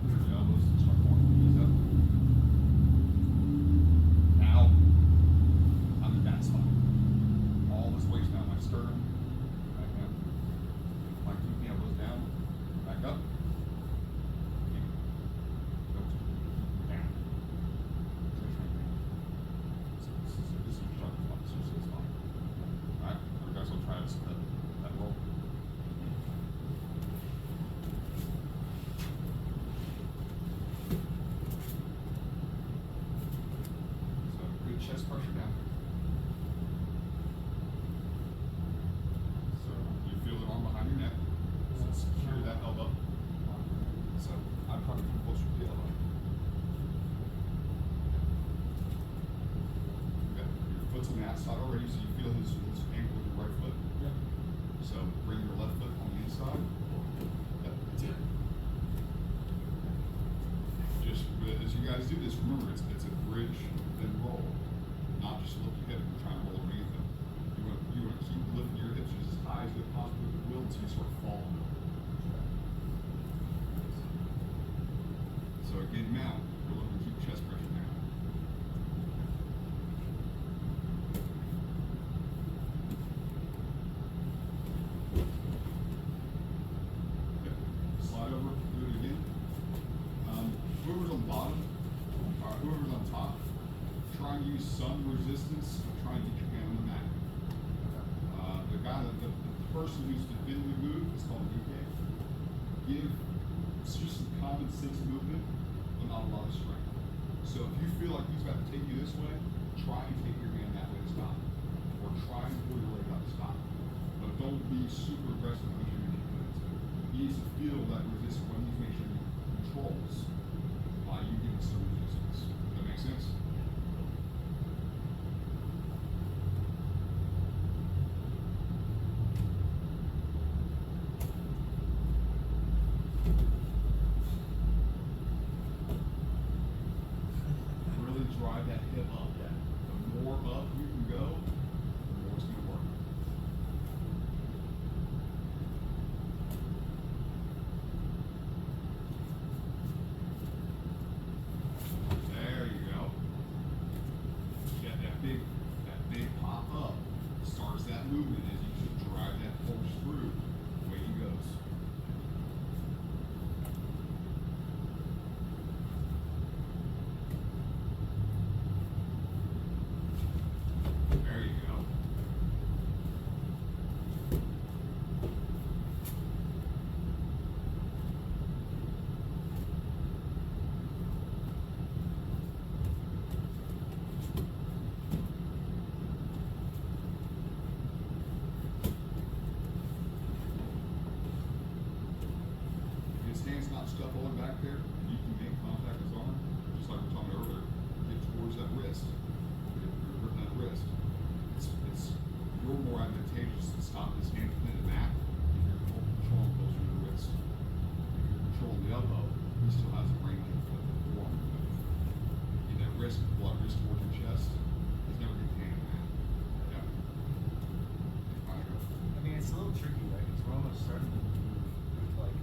Turn the elbows and start going the knees up. Now, I'm in that spot. All this weight's now my sternum. Back down. My two elbows down. Back up. Chest pressure down. So you feel the arm behind your neck. So secure that elbow. So I'm probably come closer to the elbow. Okay. Your foot's on the outside already, so you feel his ankle with your right foot. Yep. So bring your left foot on the inside. Yep, that's it. Just as you guys do this, remember it's a bridge then roll. Not just look your hip and try and roll underneath them. You want to keep lifting your hips just as high as you possibly will until you sort of fall into it. So again, mount, you're looking to keep chest pressure down. Okay. Slide over, do it again. Whoever's on the bottom, or whoever's on top, try and use some resistance, but try and get your hand on the mat. The person who's defending the move is called a Uke. It's just some common sense movement, but not a lot of strength. So if you feel like he's about to take you this way, try and take your hand that way to stop. Or try and pull your leg out to stop. But don't be super aggressive when you're going to get into it. He needs to feel that resistance when he's making sure he controls by you giving some resistance. Does that make sense? Really drive that hip up. The more up you can go, the more it's going to work. There you go. Get that big pop up. Starts that movement as you just drive that force through. Away he goes. There you go. His hand's not stuck all the way back there. You can make contact with his arm, just like we were talking earlier. Get towards that wrist. You're gripping that wrist. You're more advantageous to stop his hand from hitting the mat if you're controlling closer to the wrist. If you're controlling the elbow, he still has a brain to flip the forearm. Get that wrist, pull that wrist towards your chest. He's never getting the hand in that. Yeah. Fine, go. I mean, it's a little tricky, right? Because we're almost starting to move like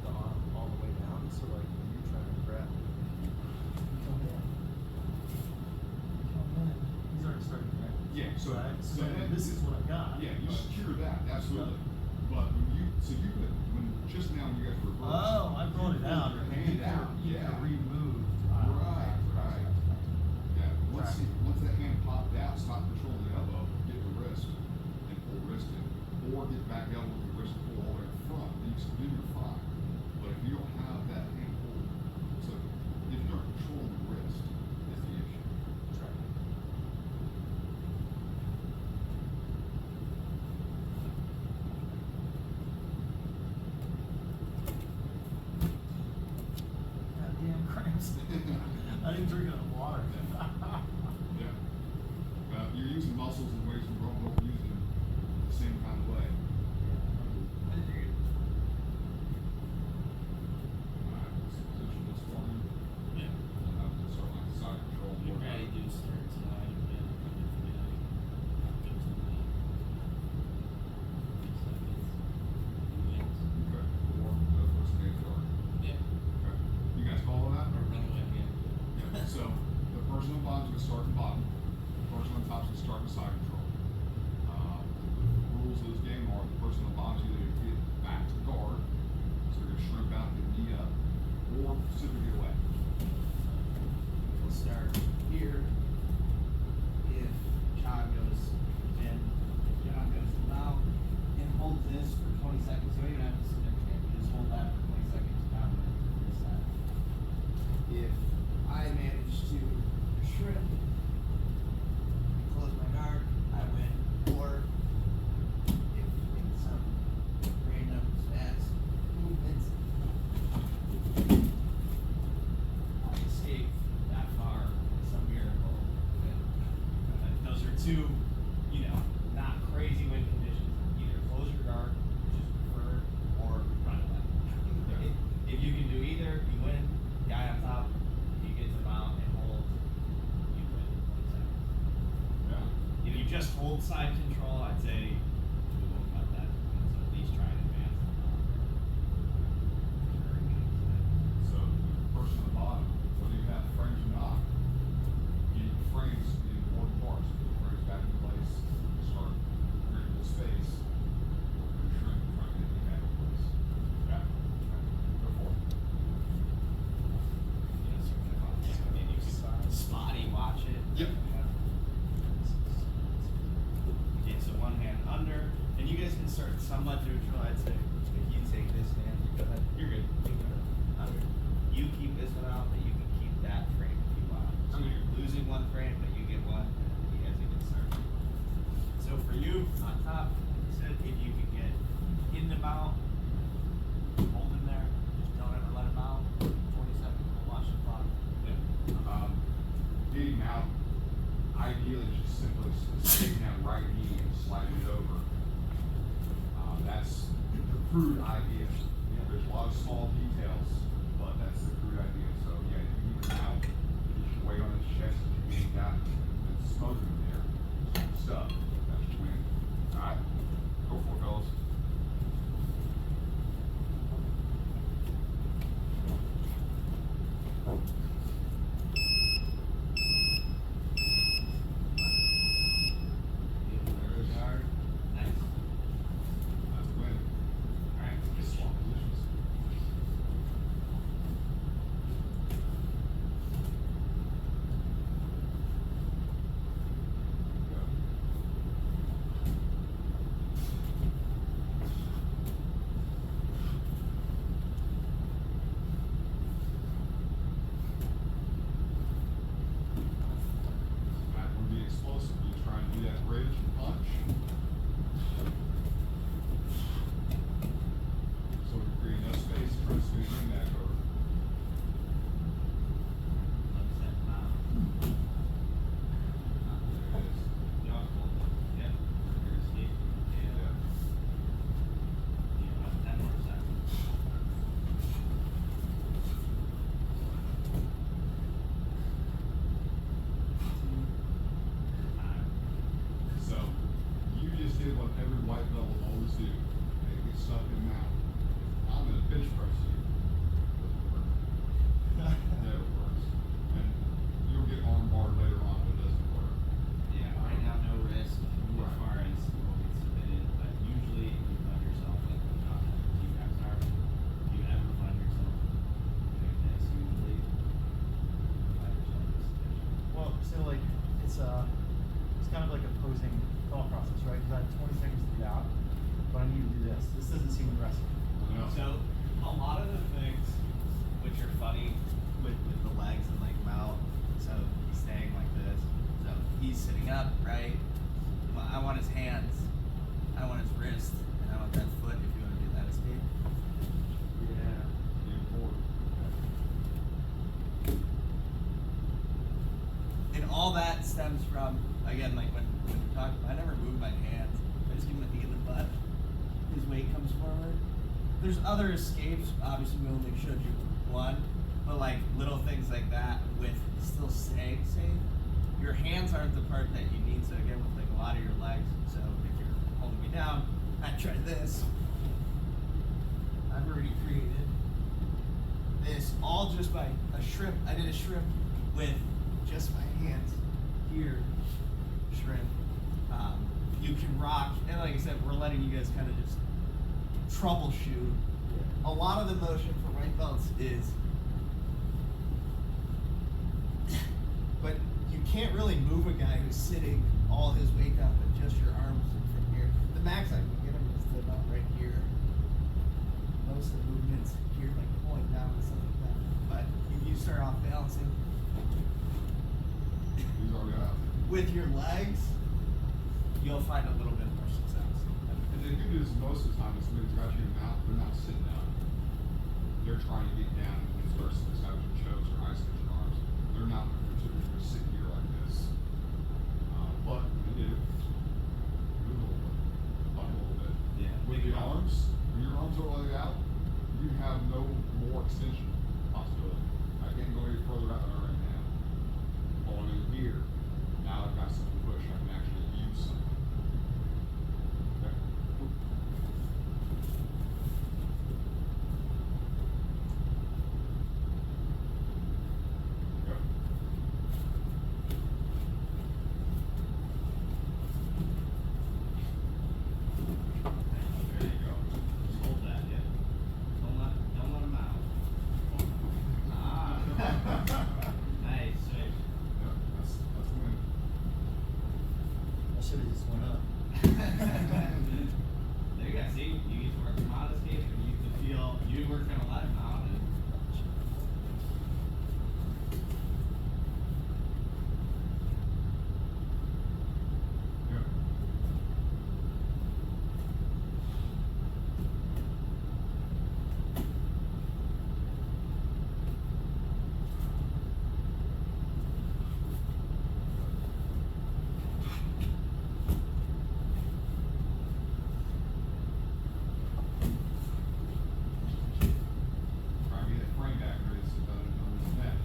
the arm all the way down. So like when you're trying to grab, Come in. He's already started connecting. Yeah, so, Right? so that- this is what I got. Yeah, you but- secure that, absolutely. But when just now you guys reversed. Oh, I brought it out. Your hand out, You yeah. could removed. Right, right. Yeah, once that hand popped out, stop controlling the elbow, get the wrist, and pull the wrist in. Or get back elbow with the wrist and pull all the way in front, then you're fine. But if you don't have that hand pulled, so if you're not controlling the wrist, is the issue. That's right. drinking water. Yeah. You're using muscles in ways you don't use them the same kind of way. Alright, so position this one. Yeah. And then I'll start like side control. You work probably out. do start tonight, yeah. Okay, or the person gets guard. Yeah. Okay. You guys follow that? Or run away again. Yeah, so the person on bottom is gonna start at the bottom, the person on top is gonna start with side control. The rules of this game are the person on bottom is either gonna get back to guard, so they're gonna shrimp out, get knee up, or simply get away. We'll start here. If John goes in, if John goes out and holds this for 20 seconds, you don't even have to submit the game. You just hold that for 20 seconds, down to this side. If I manage to shrimp and close my guard, I win. Or if in some random fast movements I escape that far, some miracle. Those are two, you know, not crazy win conditions. Either close your guard, which is preferred, or run away. If you can do either, you win. Guy on top, you get to mount and hold, you win 20 seconds. Yeah. If you just hold side control, I'd say we won't cut that. So at least try and advance the ball. So the person on the bottom, whether you have frames or not, getting frames is the important part. So get frames back in place, start creating a space, or shrink and try to get it back in place. Yeah. Go for it. Maybe you can spotty watch it. Yep. Okay, so one hand under, and you guys can start somewhat neutral. I'd say if you take this hand, go ahead. You're good. You can go under. You keep this one out, but you can keep that frame if you want. So you're losing one frame, but you get one, and you guys can start. So for you on top, like I said, if you can get in the mount, hold him there. Just don't ever let him out. 20 seconds. We'll watch the clock. Getting out, ideally just simply taking that right knee and sliding it over. That's the crude idea. There's a lot of small details, but that's the crude idea. So yeah, you keep it out, get your weight on his chest, you ain't got it's smoking there. Stuff. That's your win. Alright, go for it, fellas. Guard. Nice. That's a win. Alright, Just swap positions. Go. Back when being explosive, you try and do that bridge and punch. So we create enough space for us to swing that over. There it is. Yep. Yeah. So you just did what every white belt will always do. They get stuck in now. I'm gonna bench press you. Doesn't work. Never works. And you'll get arm barred later on, but it doesn't work. Yeah, right now no risk as Right. far as what gets submitted, but usually you find yourself like not having T-Rex arm. You ever find yourself doing this, usually you find yourself in this position. Well, so like it's kind of like opposing thought process, right? Because I have 20 seconds to get out, but I need to do this. This doesn't seem aggressive. I know. So a lot of the things which are funny with the legs and like mount, so he's staying like this. So he's sitting up, right? I want his hands, I want his wrist, and I want that foot if you want to do that escape. Yeah. Be important. There's other escapes. Obviously, we only showed you one, but like little things like that with still staying safe. Your hands aren't the part that you need. So again, with like a lot of your legs. So if you're holding me down, I try this. I've already created this all just by a shrimp. I did a shrimp with just my hands here. Shrimp. You can rock, and like I said, we're letting you guys kind of just troubleshoot. A lot of the motion for white belts is, but you can't really move a guy who's sitting all his weight down with just your arms from here. The max I can get him is to about right here. Most of the movements here, like pulling down and stuff like that. But if you start off balancing He's already out. with your legs, you'll find a little bit more success. And the good news is most of the time, when somebody's got you in the mouth, they're not sitting down. They're trying to get down and start establishing chokes or isolate your arms. They're not typically going to sit here like this. But when you do, move a little bit, buck a little bit. Yeah. With the arms, when your arms are laid out, you have no more extension possibility. I can't go any further out than right now. Going in here, now I've got something to push. I can actually use something. Okay. Go. There you go. Just hold that, yeah. Don't let him out. Ah. Nice. Sweet. Yeah, that's the win. I should have just went up. There you go. See, you get to work your modesty, and you can feel you work on a lot of now. Yep. Try to get that frame back ready so it doesn't snap.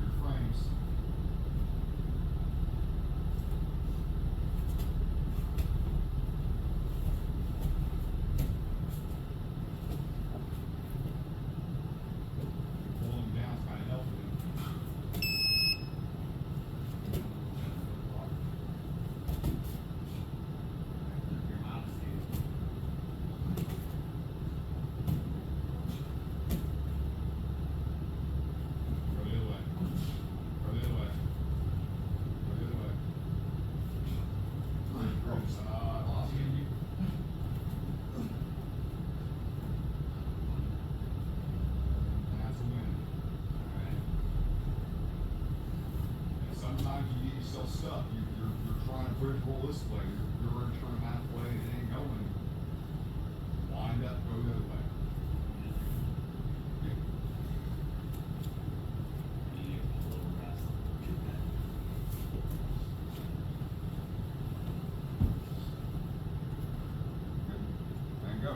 Your frames. Pulling them down is kind of helping them. Your modesty. Go the other way. Go the other way. Go the other way. Lost you. That's a win. Alright. And sometimes you get yourself stuck. You're trying to push roll this way. You're already trying halfway and it ain't going. Wind up, go the other way. Yeah. You get a little rest. Good. And go.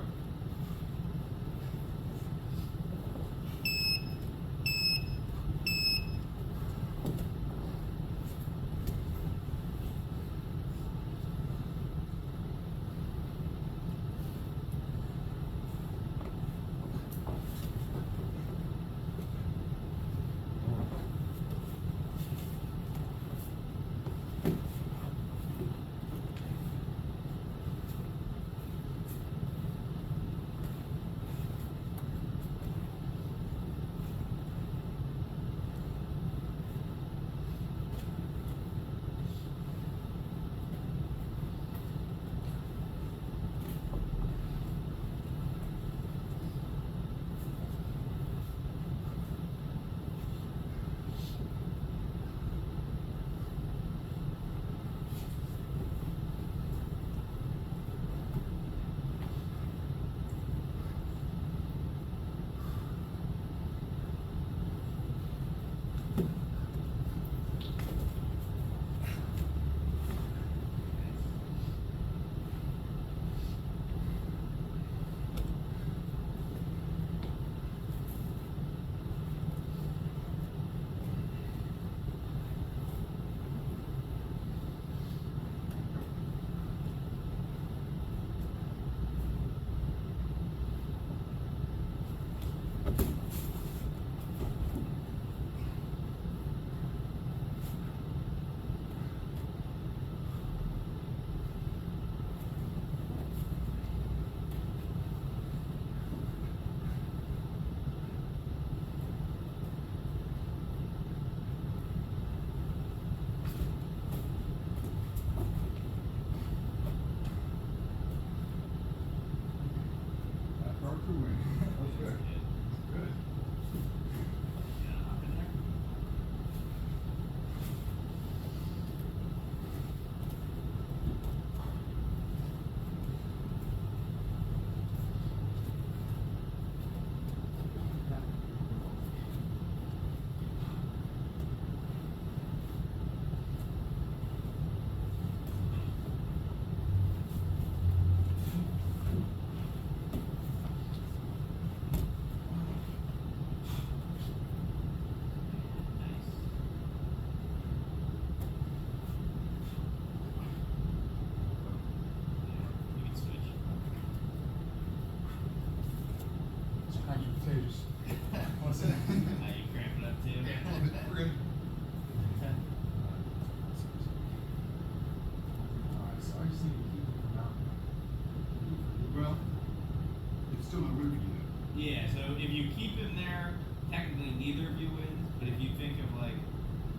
Yeah, so if you keep him there, technically neither of you wins, but if you think of like,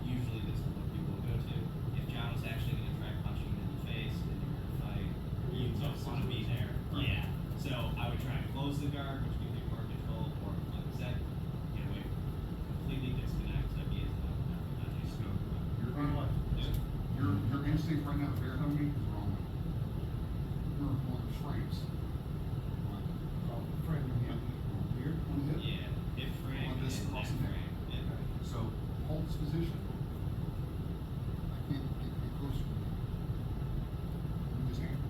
usually this is what people will go to, if John was actually gonna try punching you in the face and you're gonna fight, you don't wanna be there. Yeah, so I would try and close the guard, which gives you more control, or like I said, get away, completely disconnect, so he is not just So, your, Run away. your instinct right now, bear hugging, is wrong. You're one of the frames. Frame your hand. Here, on the hip. Yeah, hip frame On and this neck across the neck. frame. Yeah. So, hold this position. I can't get closer. Move this hand.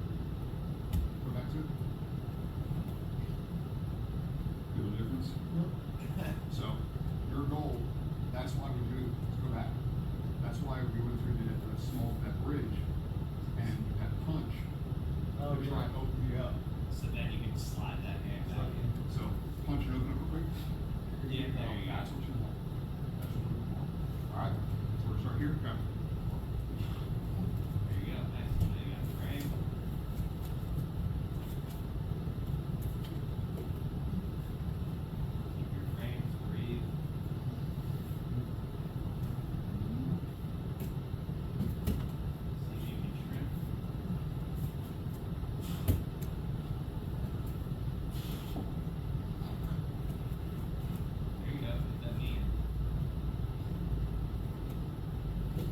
Go back to it. Feel the difference? So, your goal, that's why we do, let's go back. That's why we went through that bridge, and that punch, Oh, to try and yeah. open you up. So then you can slide that hand back in. So, punch and open up real quick. Yeah, there you go. That's what you want. That's what we want. Alright, so we're start here, go. There you go, nice. Now you got the frame. Keep your frames, breathe. See if you can trim. There you go, put that knee in. Push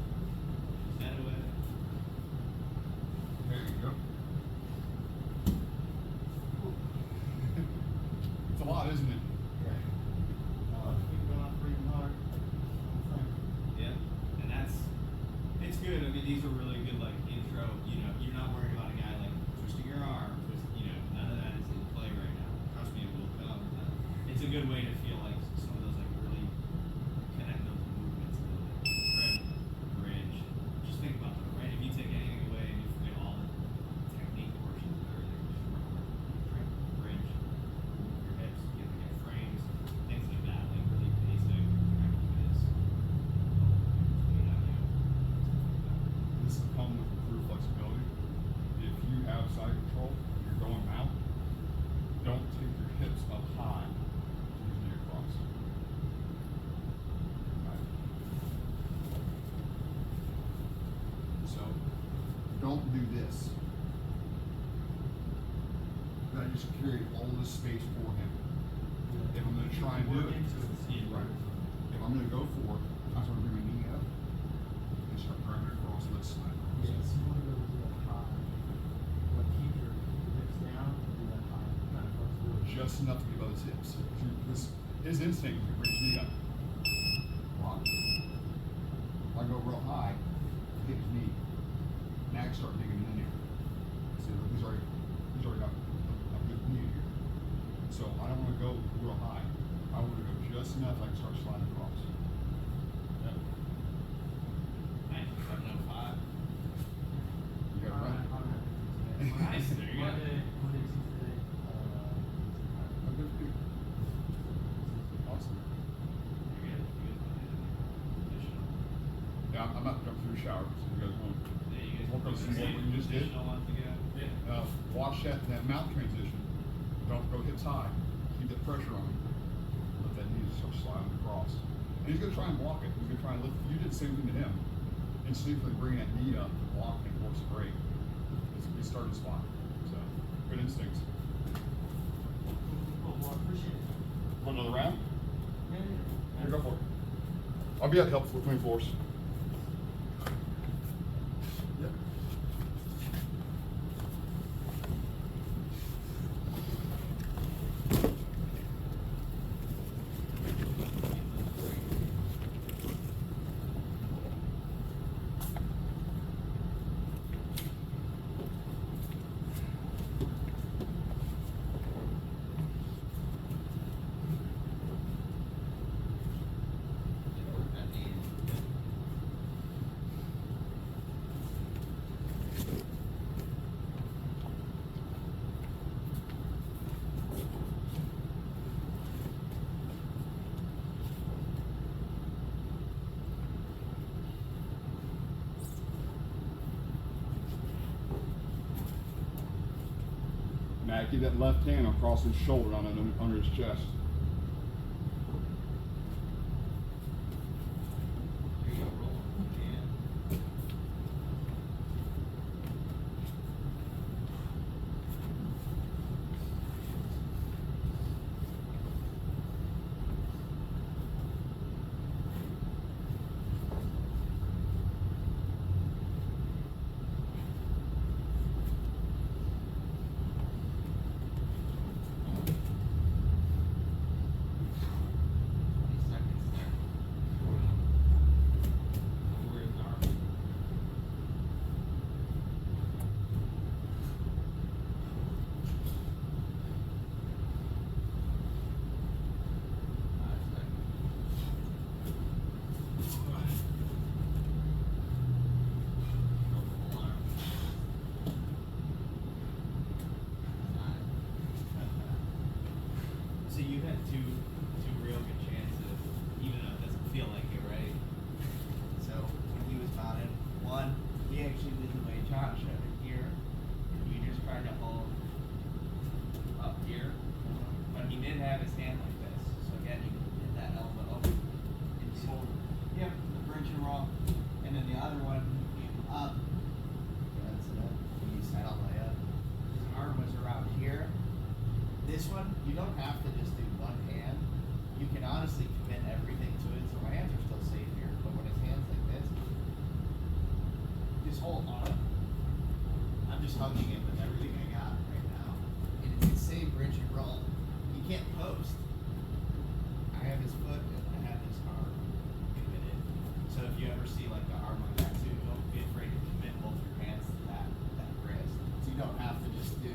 that away. There you go. It's a lot, isn't it? Keep going up pretty hard. Yeah, and it's good. I mean, these are really good, like, intro, you're not worried about a guy, like, twisting your arm, none of that is in play right now. Trust me, it will come. It's a good way to feel like some of those, like, really connect those movements, the trim, bridge. Just think about them, right? If you take anything away and you forget all the technique portions of everything, just remember trim, bridge, move your hips, get frames, things like that, like really basic, try to keep this. This is come with improved flexibility. If you have side control, you're going out, don't take your hips up high to your knee across. Right. So, don't do this. That just create all this space for him. If I'm gonna try and do Work it, into it. right. If I'm gonna go for it, I'm gonna bring my knee up and start driving it across, let's slide across. Yes, you wanna go to that high, like keep your hips down, and do that high, kind of flexibility. Just enough to get above his hips. His instinct is to bring his knee up. Lock. If I go real high, hit his knee. Now I can start digging in there. See, look, he's already got a good knee here. So I don't wanna go real high. I wanna go just enough I can start sliding across. Yep. Nice, 705. You got it right? Nice, there you go. Monday, Tuesday, Oh, good for you. Awesome. You're good. Additional. Yeah, I'm about to jump through the shower, so you guys won't. There you go. Work on some more what you just did. Additional ones to go. Yeah. Watch that mount transition. Don't go hips high. Keep that pressure on him. Let that knee just start sliding across. And he's gonna try and block it. He's gonna try and lift. You did the same thing to him. Instinctively bring that knee up and block it. Works great. He started spot. So good instincts. Well, I appreciate it. Want another round? Yeah, yeah. Here, go for it. I'll be at help between floors. Yep. Work that knee in. Matt, get that left hand across his shoulder under his chest. There you go, roll. Yeah. So you had two real good chances, even though it doesn't feel like it, right? So when he was mounted, one, he actually did the way John showed it here. He just tried to hold up here, but he didn't have his hand like this. So again, you can hit that elbow and shoulder. Yep, the bridge and roll. And then the other one, he came up. That's it. He sat all the way up. His arm was around here. This one, you don't have to just do one hand. You can honestly commit everything to it. So my hands are still safe here, but when his hand's like this whole arm, I'm just hugging it with everything I got right now. And it's the same bridge and roll. He can't post. I have his foot and I have his arm committed. So if you ever see like the arm like that too, don't be afraid to commit both your hands to that wrist. So you don't have to just do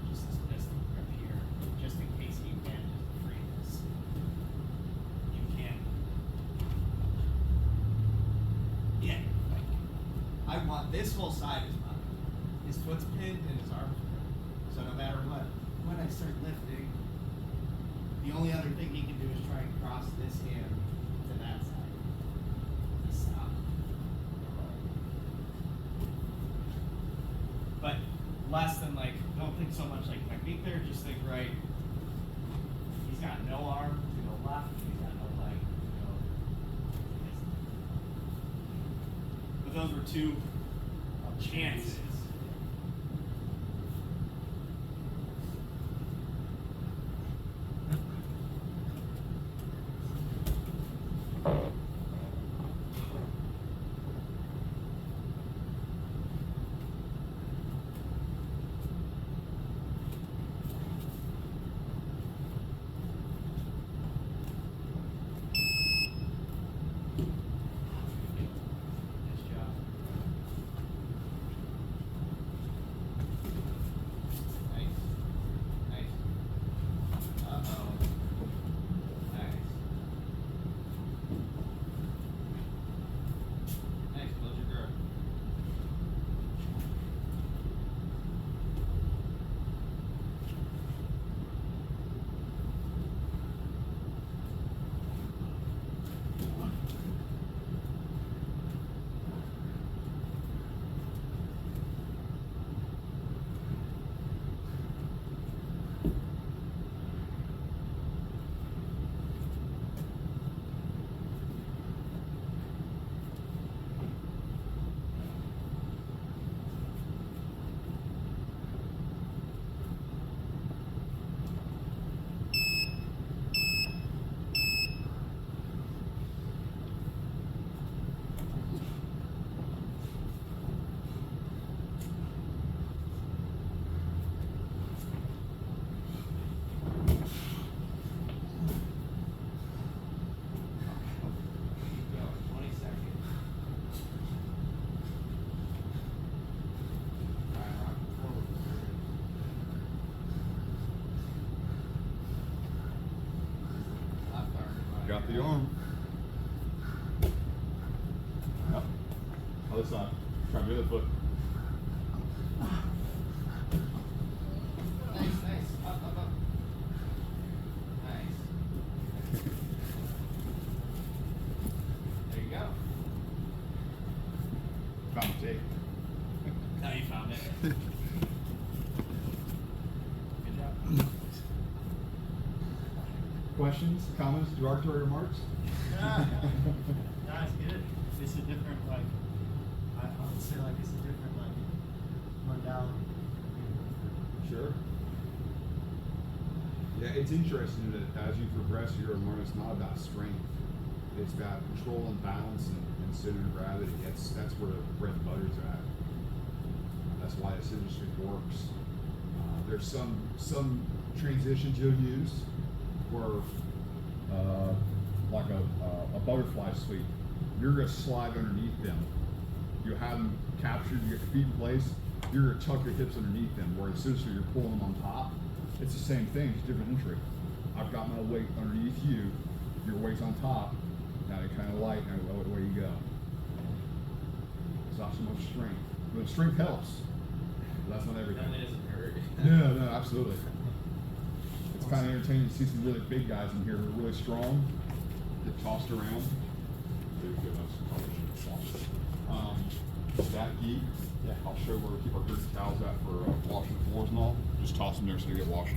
just this grip here, just in case you can just free this. You can. Yeah, like, I want this whole side is mine. His foot's pinned and his arms are pinned. So no matter what, when I start lifting, the only other thing he can do is try and cross this hand to that side. To stop. But less than like, don't think so much like technique there, just think right. He's got no arm to go left, he's got no leg to go this. But those were two chances. Nice job. Nice. Nice. Uh-oh. Nice. Nice, close your grip. Keep going, 20 seconds. Alright, rock forward. Left arm. right Got the arm. arm. Yep. Other side. Try the other foot. Nice, nice. Up, up, up. Nice. There you go. Found the tape. Now you found it. Good job. Questions, comments, derogatory remarks? Guys, get it? It's a different, like, I would say, like, it's a different, like, modality. Sure. Yeah, it's interesting that as you progress, you're gonna learn it's not about strength. It's about control and balance and center of gravity. That's where the bread and butter's at. That's why this industry works. There's some transitions you'll use where, like a butterfly sweep, you're gonna slide underneath them. You have them captured, you get your feet in place, you're gonna tuck your hips underneath them, where as soon as you're pulling them on top, it's the same thing, it's different entry. I've got my weight underneath you, your weight's on top, now you kind of light, and away you go. It's not so much strength. But strength helps, but that's not everything. That doesn't hurt. No, absolutely. It's kind of entertaining to see some really big guys in here who are really strong, get tossed around. That geek, I'll show where we keep our dirty towels at for washing the floors and all. Just toss them there so they get washed.